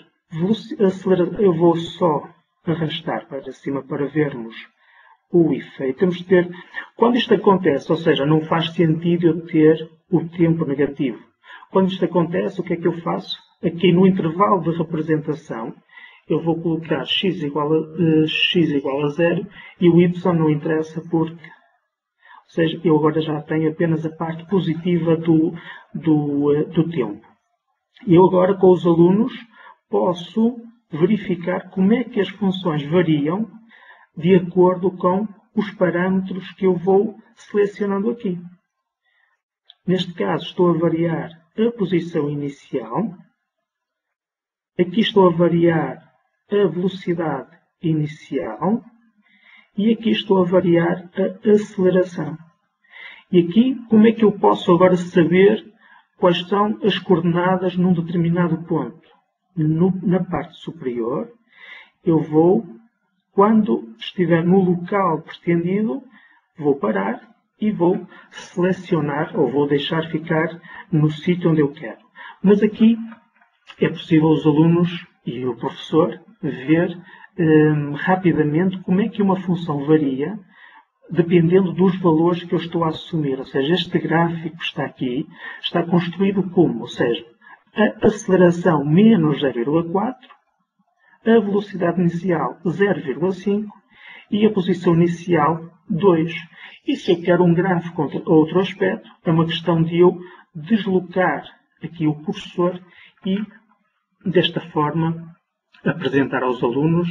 aceleração. Eu vou só arrastar para cima para vermos o efeito. Temos de ter, quando isto acontece, ou seja, não faz sentido eu ter o tempo negativo. Quando isto acontece, o que é que eu faço? Aqui no intervalo de representação, eu vou colocar x igual a 0 e o y não interessa porque, ou seja, eu agora já tenho apenas a parte positiva do tempo. E eu agora com os alunos posso verificar como é que as funções variam de acordo com os parâmetros que eu vou selecionando aqui. Neste caso estou a variar a posição inicial. Aqui estou a variar a velocidade inicial. E aqui estou a variar a aceleração. E aqui, como é que eu posso agora saber quais são as coordenadas num determinado ponto? Na parte superior, eu vou, quando estiver no local pretendido, vou parar e vou selecionar, ou vou deixar ficar no sítio onde eu quero. Mas aqui é possível os alunos e o professor ver rapidamente como é que uma função varia dependendo dos valores que eu estou a assumir. Ou seja, este gráfico que está aqui está construído como? Ou seja, a aceleração menos 0,4, a velocidade inicial 0,5 e a posição inicial 2. E se eu quero um gráfico com outro aspecto, é uma questão de eu deslocar aqui o cursor e, desta forma, apresentar aos alunos.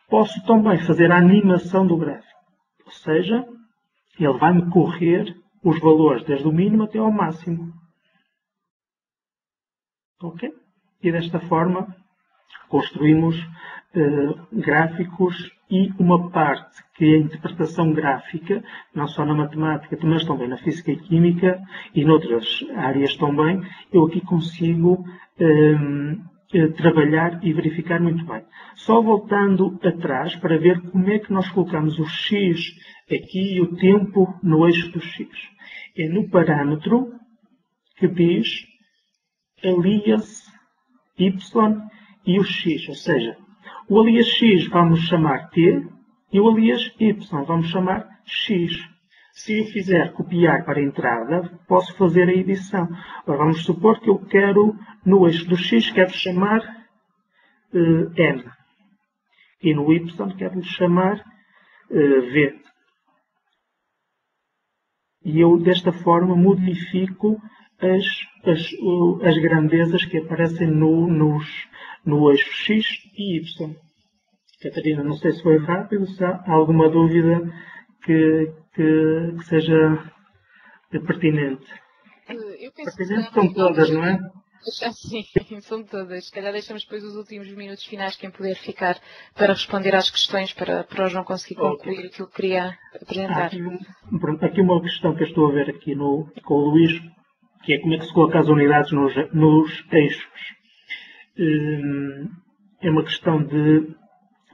Posso também fazer a animação do gráfico. Ou seja, ele vai-me correr os valores desde o mínimo até ao máximo. Ok? E desta forma construímos gráficos e uma parte que é a interpretação gráfica, não só na matemática, mas também na física e química e noutras áreas também, eu aqui consigo trabalhar e verificar muito bem. Só voltando atrás para ver como é que nós colocamos o x aqui e o tempo no eixo do x. É no parâmetro que diz alias y e o x, ou seja, o alias x vamos chamar t e o alias y vamos chamar x. Se eu fizer copiar para a entrada, posso fazer a edição. Agora vamos supor que eu quero, no eixo do x, quero chamar n. E no y quero chamar v. E eu, desta forma, modifico as grandezas que aparecem no eixo x e y. Catarina, não sei se foi rápido, se há alguma dúvida que seja pertinente. Eu penso Pertinente que são todas, não é? Sim, são todas. Se calhar deixamos depois os últimos minutos finais, quem puder ficar para responder às questões, para o João conseguir concluir aquilo que queria apresentar. Aqui uma questão que eu estou a ver aqui com o Luís, que é como é que se coloca as unidades nos eixos. É uma questão de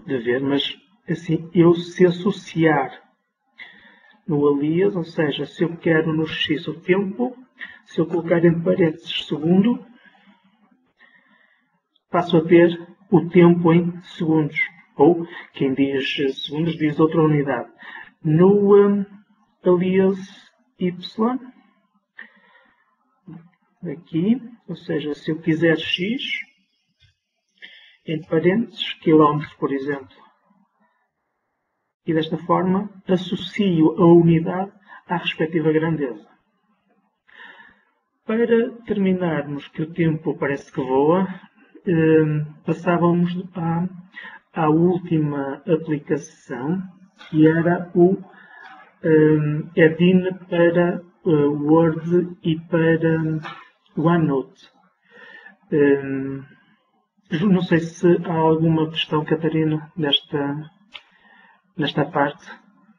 ver, mas assim, se associar no alias, ou seja, se eu quero no x o tempo, se eu colocar entre parênteses segundo, passo a ter o tempo em segundos. Ou, quem diz segundos, diz outra unidade. No alias y, aqui, ou seja, se eu quiser x, entre parênteses, quilómetros, por exemplo. E desta forma, associo a unidade à respectiva grandeza. Para terminarmos, que o tempo parece que voa, passávamos à última aplicação, que era o Edin para Word e para OneNote. Não sei se há alguma questão, Catarina, nesta parte,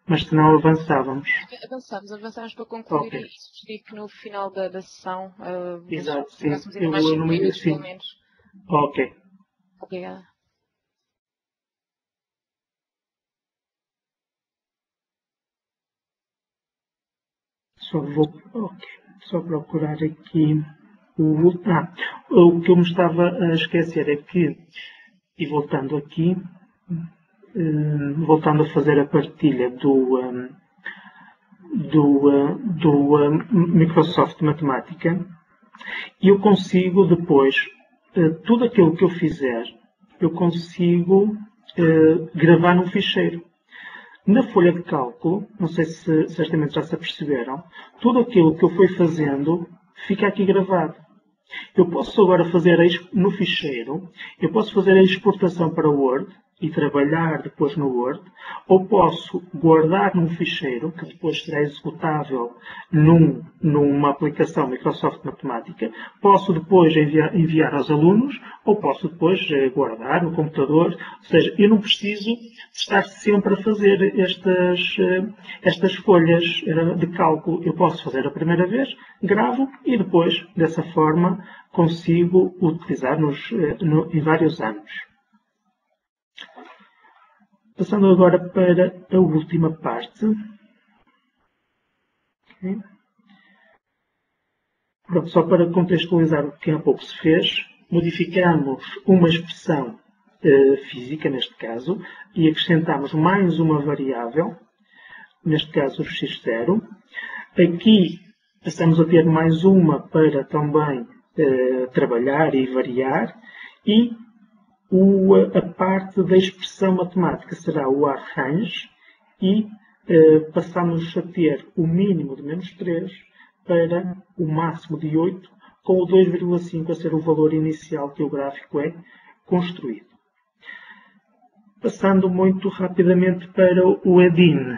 mas se não avançávamos. Avançávamos para concluir okay. E sugerir que no final da sessão exato, sim. Eu mais 5 minutos, pelo menos. Ok. Obrigada. Só procurar aqui o que eu me estava a esquecer é que, e voltando aqui, voltando a fazer a partilha do Microsoft Matemática, eu consigo depois, tudo aquilo que eu fizer, eu consigo gravar num ficheiro. Na folha de cálculo, não sei se certamente já se aperceberam, tudo aquilo que eu fui fazendo fica aqui gravado. Eu posso agora fazer no ficheiro, eu posso fazer a exportação para Word e trabalhar depois no Word, ou posso guardar num ficheiro que depois será executável numa aplicação Microsoft Matemática, posso depois enviar aos alunos, ou posso depois guardar no computador, ou seja, eu não preciso estar sempre a fazer estas folhas de cálculo. Eu posso fazer a primeira vez, gravo e depois, dessa forma, consigo utilizar em vários anos. Passando agora para a última parte. Okay. Pronto, só para contextualizar o que há pouco se fez, modificamos uma expressão física, neste caso, e acrescentamos mais uma variável, neste caso o x0. Aqui passamos a ter mais uma para também trabalhar e variar, e a parte da expressão matemática será o arrange e passamos a ter o mínimo de menos 3 para o máximo de 8, com o 2,5 a ser o valor inicial que o gráfico é construído. Passando muito rapidamente para o Edin,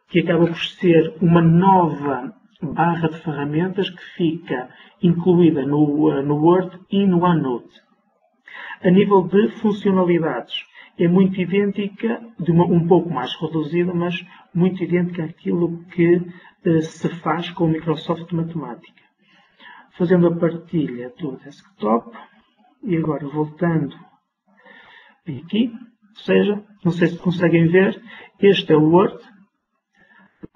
que acaba por ser uma nova barra de ferramentas que fica incluída no Word e no OneNote. A nível de funcionalidades, é muito idêntica, um pouco mais reduzida, mas muito idêntica àquilo que se faz com o Microsoft Matemática. Fazendo a partilha do desktop, e agora voltando aqui, ou seja, não sei se conseguem ver, este é o Word,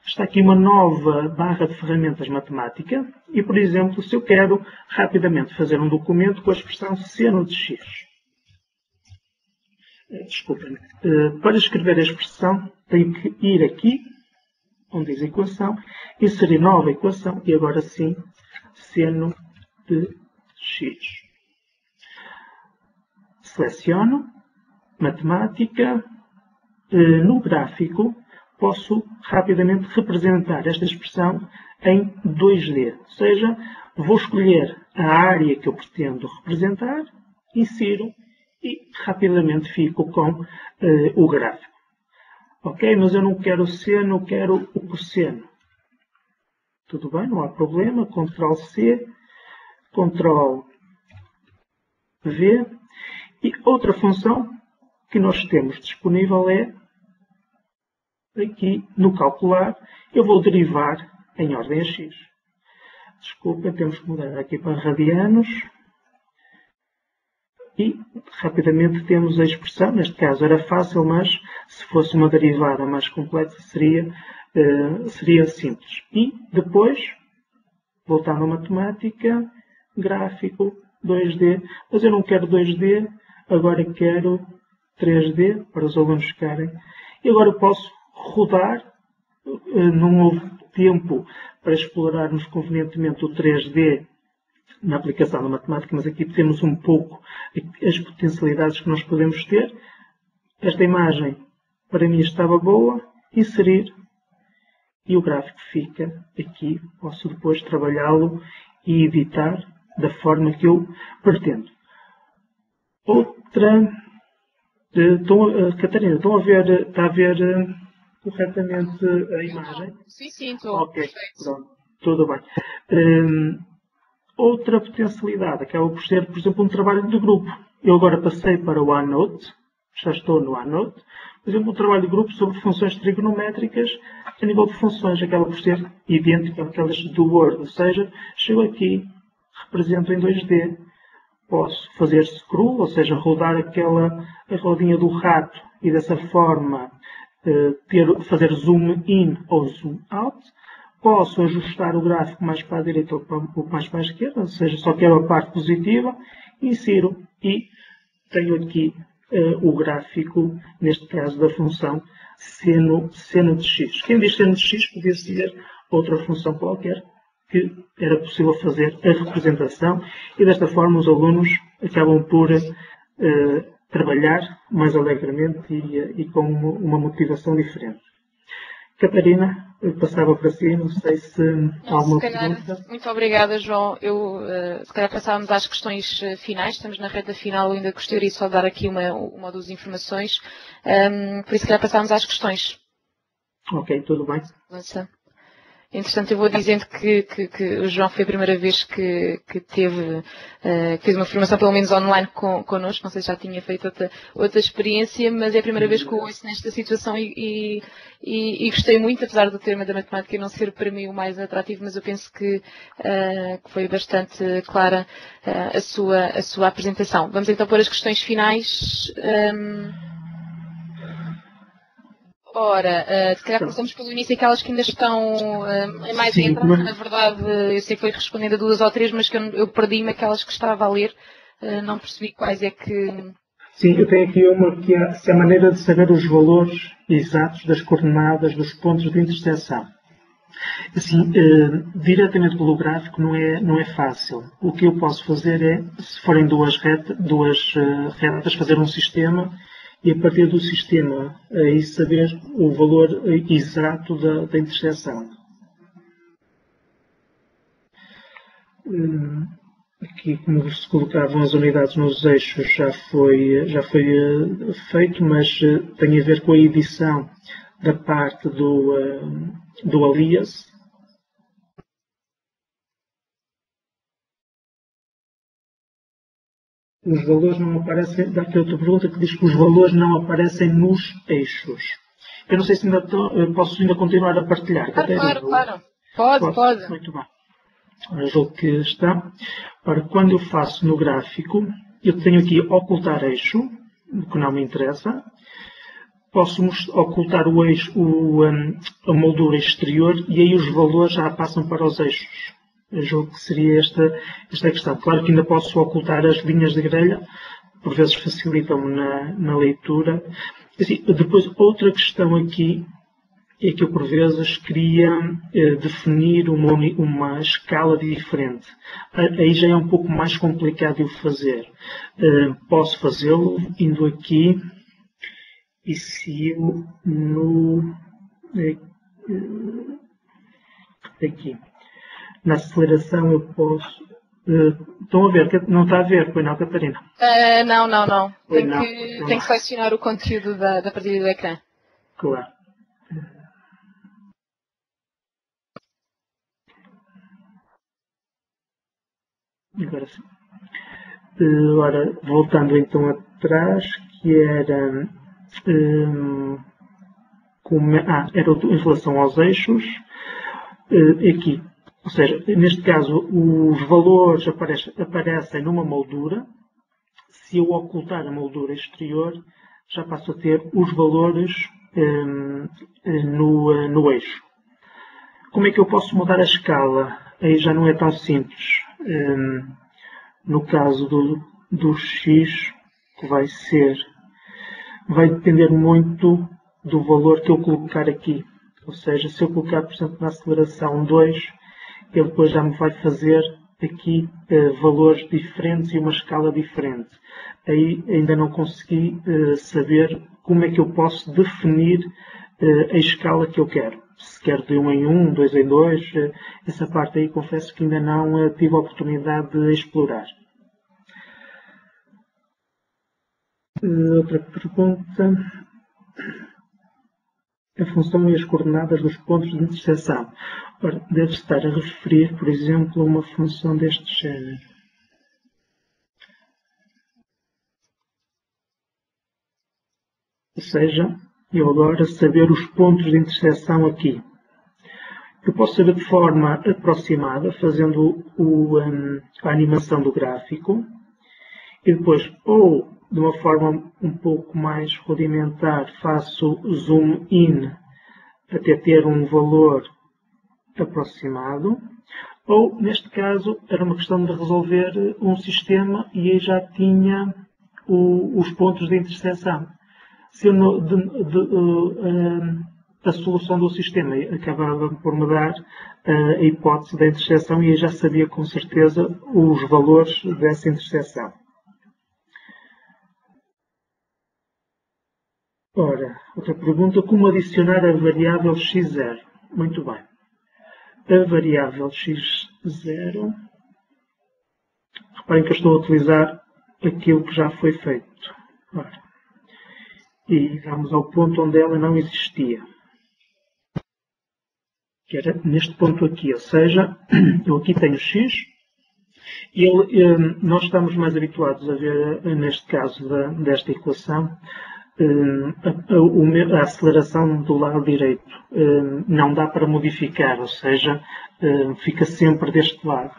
está aqui uma nova barra de ferramentas matemática e, por exemplo, se eu quero rapidamente fazer um documento com a expressão seno de x. Desculpem, para escrever a expressão tenho que ir aqui, onde diz equação, inserir nova equação e agora sim, seno de x. Seleciono, matemática, no gráfico posso rapidamente representar esta expressão em 2D, ou seja, vou escolher a área que eu pretendo representar, insiro e rapidamente fico com o gráfico. Ok, mas eu não quero o seno, quero o cosseno. Tudo bem, não há problema. Ctrl C, Ctrl V. E outra função que nós temos disponível é, aqui no calcular, eu vou derivar em ordem a x. Desculpa, temos que mudar aqui para radianos. E rapidamente temos a expressão, neste caso era fácil, mas se fosse uma derivada mais complexa seria simples. E depois, voltando à matemática, gráfico, 2D, mas eu não quero 2D, agora quero 3D, para os alunos ficarem. E agora posso rodar, não houve tempo para explorarmos convenientemente o 3D na aplicação da matemática, mas aqui temos um pouco as potencialidades que nós podemos ter. Esta imagem, para mim, estava boa. Inserir e o gráfico fica aqui. Posso depois trabalhá-lo e editar da forma que eu pretendo. Outra... Catarina, está a ver corretamente a imagem? Sim, estou. Ok, pronto, tudo bem. Outra potencialidade acaba por ser, por exemplo, um trabalho de grupo. Eu agora passei para o OneNote, já estou no OneNote. Por exemplo, um trabalho de grupo sobre funções trigonométricas, a nível de funções acaba por ser idêntico àquelas do Word, ou seja, chego aqui, represento em 2D, posso fazer scroll, ou seja, rodar a rodinha do rato e dessa forma fazer zoom in ou zoom out. Posso ajustar o gráfico mais para a direita ou mais para a esquerda, ou seja, só quero a parte positiva, insiro e tenho aqui o gráfico, neste caso da função seno de x. Quem diz seno de x podia ser outra função qualquer que era possível fazer a representação e desta forma os alunos acabam por trabalhar mais alegremente e com uma motivação diferente. Catarina, eu passava para si, não sei se há alguma pergunta. Muito obrigada, João. Se calhar passávamos às questões finais, estamos na reta final, eu ainda gostaria só de dar aqui uma ou duas informações, por isso se calhar passávamos às questões. Ok, tudo bem. Entretanto, eu vou dizendo que o João foi a primeira vez que fez uma formação, pelo menos online, connosco. Não sei se já tinha feito outra experiência, mas é a primeira vez que o ouço nesta situação e gostei muito, apesar do tema da matemática não ser para mim o mais atrativo, mas eu penso que foi bastante clara a sua apresentação. Vamos então pôr as questões finais. Se calhar começamos pelo início, aquelas que ainda estão em mais entrada. Na verdade, eu sei que foi respondendo a 2 ou 3, mas que eu perdi-me aquelas que estava a ler. Não percebi quais é que... Sim, eu tenho aqui uma que é a maneira de saber os valores exatos das coordenadas dos pontos de interseção. Assim, diretamente pelo gráfico não é fácil. O que eu posso fazer é, se forem duas retas, fazer um sistema e a partir do sistema aí saber o valor exato da interseção. Aqui, como se colocavam as unidades nos eixos, já foi feito, mas tem a ver com a edição da parte do alias. Os valores não aparecem, dá aqui outra pergunta que diz que os valores não aparecem nos eixos. Eu não sei se posso ainda continuar a partilhar. Claro. Pode. Muito bem. Ora, julgo que está. Ora, quando eu faço no gráfico, eu tenho aqui ocultar eixo, que não me interessa. posso ocultar o eixo, a moldura exterior, e aí os valores já passam para os eixos. Eu julgo que seria esta a questão. Claro que ainda posso ocultar as linhas de grelha, por vezes facilitam-me na leitura. Assim, depois, outra questão aqui é que eu, por vezes, queria definir uma escala diferente. Aí já é um pouco mais complicado de o fazer. Posso fazê-lo indo aqui e sigo no... aqui. Na aceleração eu posso... estão a ver? Não está a ver, pois não, Catarina? Não. Tem que selecionar o conteúdo da partida do ecrã. Claro. Agora sim. Agora, voltando então atrás, que era... era em relação aos eixos. Aqui. Ou seja, neste caso, os valores aparecem numa moldura. Se eu ocultar a moldura exterior, já passo a ter os valores no eixo. Como é que eu posso mudar a escala? Aí já não é tão simples. No caso do X, que vai depender muito do valor que eu colocar aqui. Ou seja, se eu colocar, por exemplo, na aceleração 2, ele depois já me vai fazer aqui valores diferentes e uma escala diferente. Aí ainda não consegui saber como é que eu posso definir a escala que eu quero. Se quero de 1 em 1, 2 em 2, essa parte aí confesso que ainda não tive a oportunidade de explorar. Outra pergunta. A função e as coordenadas dos pontos de interseção. Ora, deve estar a referir, por exemplo, a uma função deste género. Ou seja, eu agora saber os pontos de interseção aqui. Eu posso saber de forma aproximada, fazendo a animação do gráfico, e depois, ou de uma forma um pouco mais rudimentar, faço zoom in até ter um valor aproximado, ou, neste caso, era uma questão de resolver um sistema e aí já tinha os pontos de interseção. Se eu a solução do sistema acabava por me dar a hipótese da interseção e eu já sabia com certeza os valores dessa interseção. Ora, outra pergunta, como adicionar a variável x0? Muito bem. A variável x0, reparem que eu estou a utilizar aquilo que já foi feito. Ora, e vamos ao ponto onde ela não existia. Que era neste ponto aqui, ou seja, eu aqui tenho x, e nós estamos mais habituados a ver, neste caso desta equação, a aceleração do lado direito. Não dá para modificar, ou seja, fica sempre deste lado.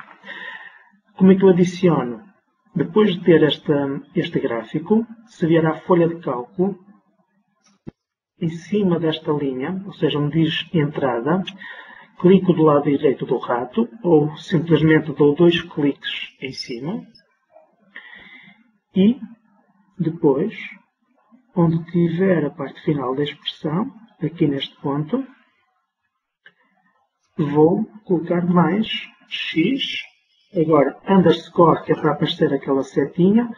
Como é que eu adiciono? Depois de ter este gráfico, se vier à folha de cálculo, em cima desta linha, ou seja, onde diz entrada, clico do lado direito do rato, ou simplesmente dou 2 cliques em cima, e depois, onde tiver a parte final da expressão, aqui neste ponto, vou colocar mais x, agora underscore, que é para aparecer aquela setinha,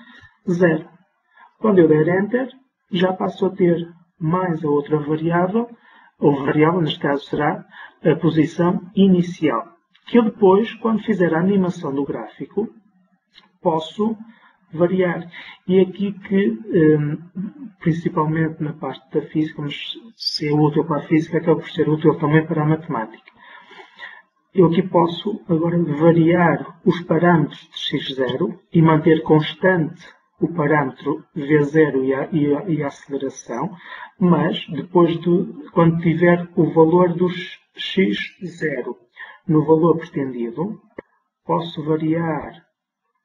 0. Quando eu der Enter, já passo a ter mais a outra variável, ou variável, neste caso será a posição inicial, que eu depois, quando fizer a animação do gráfico, posso variar. E é aqui que, principalmente na parte da física, mas se é útil para a física, acaba por ser útil também para a matemática. Eu aqui posso agora variar os parâmetros de x0 e manter constante o parâmetro v0 e a aceleração, mas depois quando tiver o valor dos x0 no valor pretendido, posso variar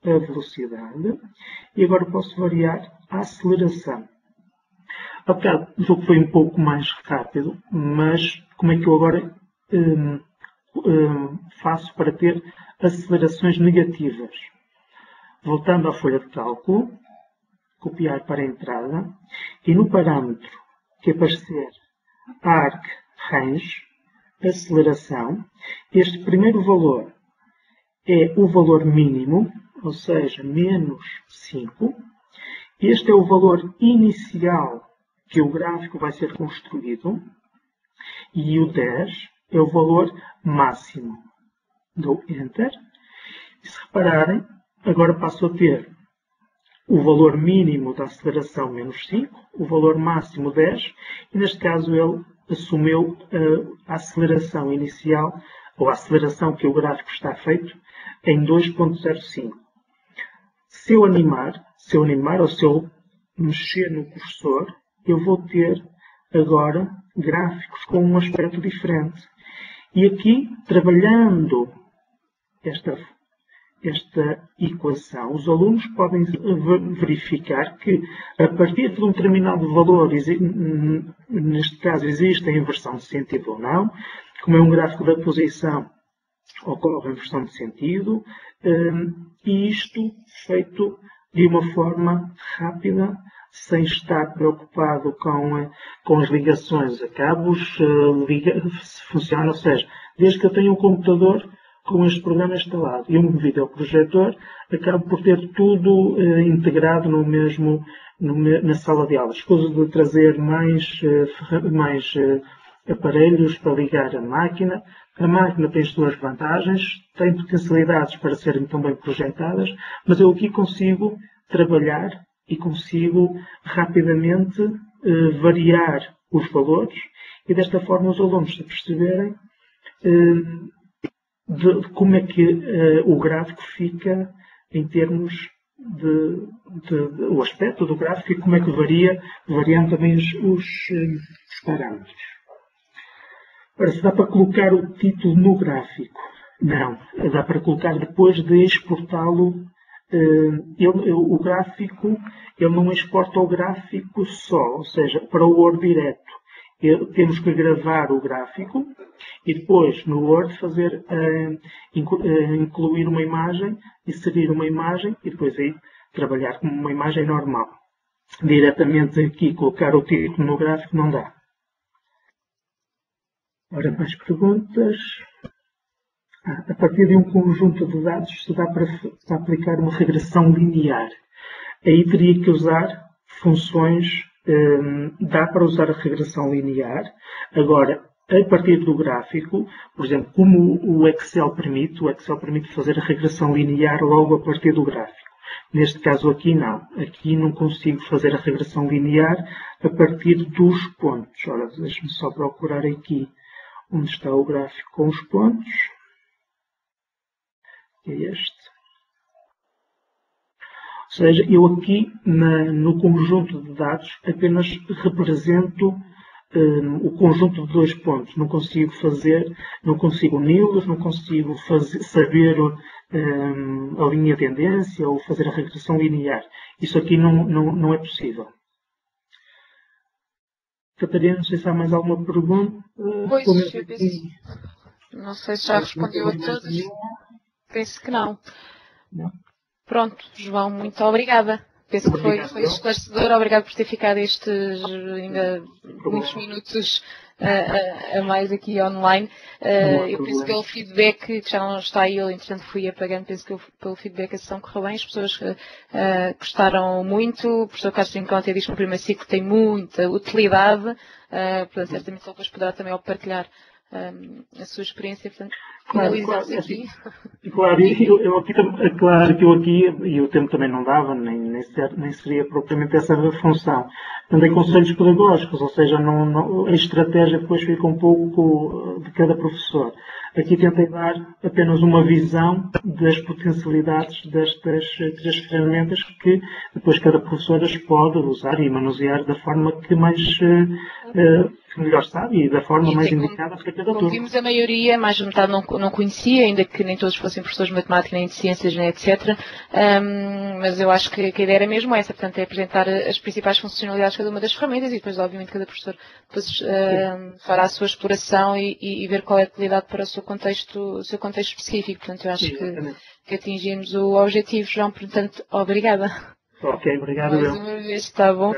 a velocidade e agora posso variar a aceleração. Há bocado julgo que foi um pouco mais rápido, mas como é que eu agora faço para ter acelerações negativas? Voltando à folha de cálculo, copiar para a entrada, e no parâmetro que aparecer arc range, aceleração, este primeiro valor é o valor mínimo, ou seja, menos 5. Este é o valor inicial que o gráfico vai ser construído, e o 10 é o valor máximo. Dou Enter. E se repararem, agora passo a ter o valor mínimo da aceleração menos 5, o valor máximo 10, e neste caso ele assumiu a aceleração inicial, ou a aceleração que o gráfico está feito, em 2.05. Se eu animar, ou se eu mexer no cursor, eu vou ter agora gráficos com um aspecto diferente. E aqui, trabalhando esta equação, os alunos podem verificar que, a partir de um determinado valor, neste caso existe a inversão de sentido ou não, como é um gráfico da posição, ocorre a inversão de sentido, e isto feito de uma forma rápida, sem estar preocupado com as ligações a cabos, se funciona, ou seja, desde que eu tenha um computador com este programa instalado e um videoprojetor, acabo por ter tudo integrado na sala de aulas. Escuso de trazer mais aparelhos para ligar a máquina. A máquina tem as suas vantagens, tem potencialidades para serem também projetadas, mas eu aqui consigo trabalhar e consigo rapidamente variar os valores e desta forma os alunos se perceberem de como é que o gráfico fica em termos o aspecto do gráfico e como é que variando também os parâmetros. Ora, se dá para colocar o título no gráfico? Não. Dá para colocar depois de exportá-lo. O gráfico, ele não exporta o gráfico só, ou seja, para o Word direto. Temos que gravar o gráfico e depois no Word incluir uma imagem, inserir uma imagem e depois aí trabalhar com uma imagem normal. Diretamente aqui colocar o título no gráfico não dá. Ora, mais perguntas? A partir de um conjunto de dados se dá para aplicar uma regressão linear. Aí teria que usar funções, dá para usar a regressão linear. Agora, a partir do gráfico, por exemplo, como o Excel permite fazer a regressão linear logo a partir do gráfico. Neste caso aqui não. Aqui não consigo fazer a regressão linear a partir dos pontos. Ora, deixe-me só procurar aqui onde está o gráfico com os pontos. É este. Ou seja, eu aqui no conjunto de dados apenas represento o conjunto de dois pontos. Não consigo uni-los, não consigo saber a linha de tendência ou fazer a regressão linear. Isso aqui não é possível. Catarina, não sei se há mais alguma pergunta. Pois, eu penso, não sei se já respondeu a todas. Penso que não. Pronto, João, muito obrigada. Penso que foi esclarecedor. Obrigado por ter ficado estes ainda muitos minutos a mais aqui online. Eu penso que pelo feedback, que já não está aí, eu entretanto fui apagando, penso que pelo feedback a sessão correu bem, as pessoas gostaram muito, o professor Carlos Rincón até diz que o primeiro ciclo tem muita utilidade, portanto certamente ele depois poderá também partilhar a sua experiência, portanto, finalizamos aqui. Claro, claro que eu aqui, e o tempo também não dava, nem seria propriamente essa a função. Andei conselhos pedagógicos, ou seja, a estratégia depois fica um pouco de cada professor. Aqui tentei dar apenas uma visão das potencialidades destas três ferramentas que depois cada professor as pode usar e manusear da forma que melhor sabe e da forma mais indicada para cada turma. Como vimos, a maioria, mais de metade, não não conhecia, ainda que nem todos fossem professores de matemática, nem de ciências, nem etc. Mas eu acho que a ideia era mesmo essa, portanto, é apresentar as principais funcionalidades de cada uma das ferramentas e depois, obviamente, cada professor depois, fará a sua exploração e ver qual é a utilidade para o seu contexto específico. Portanto, eu acho que atingimos o objetivo, João. Portanto, obrigada. Ok, obrigado. Mais uma vez, está bom.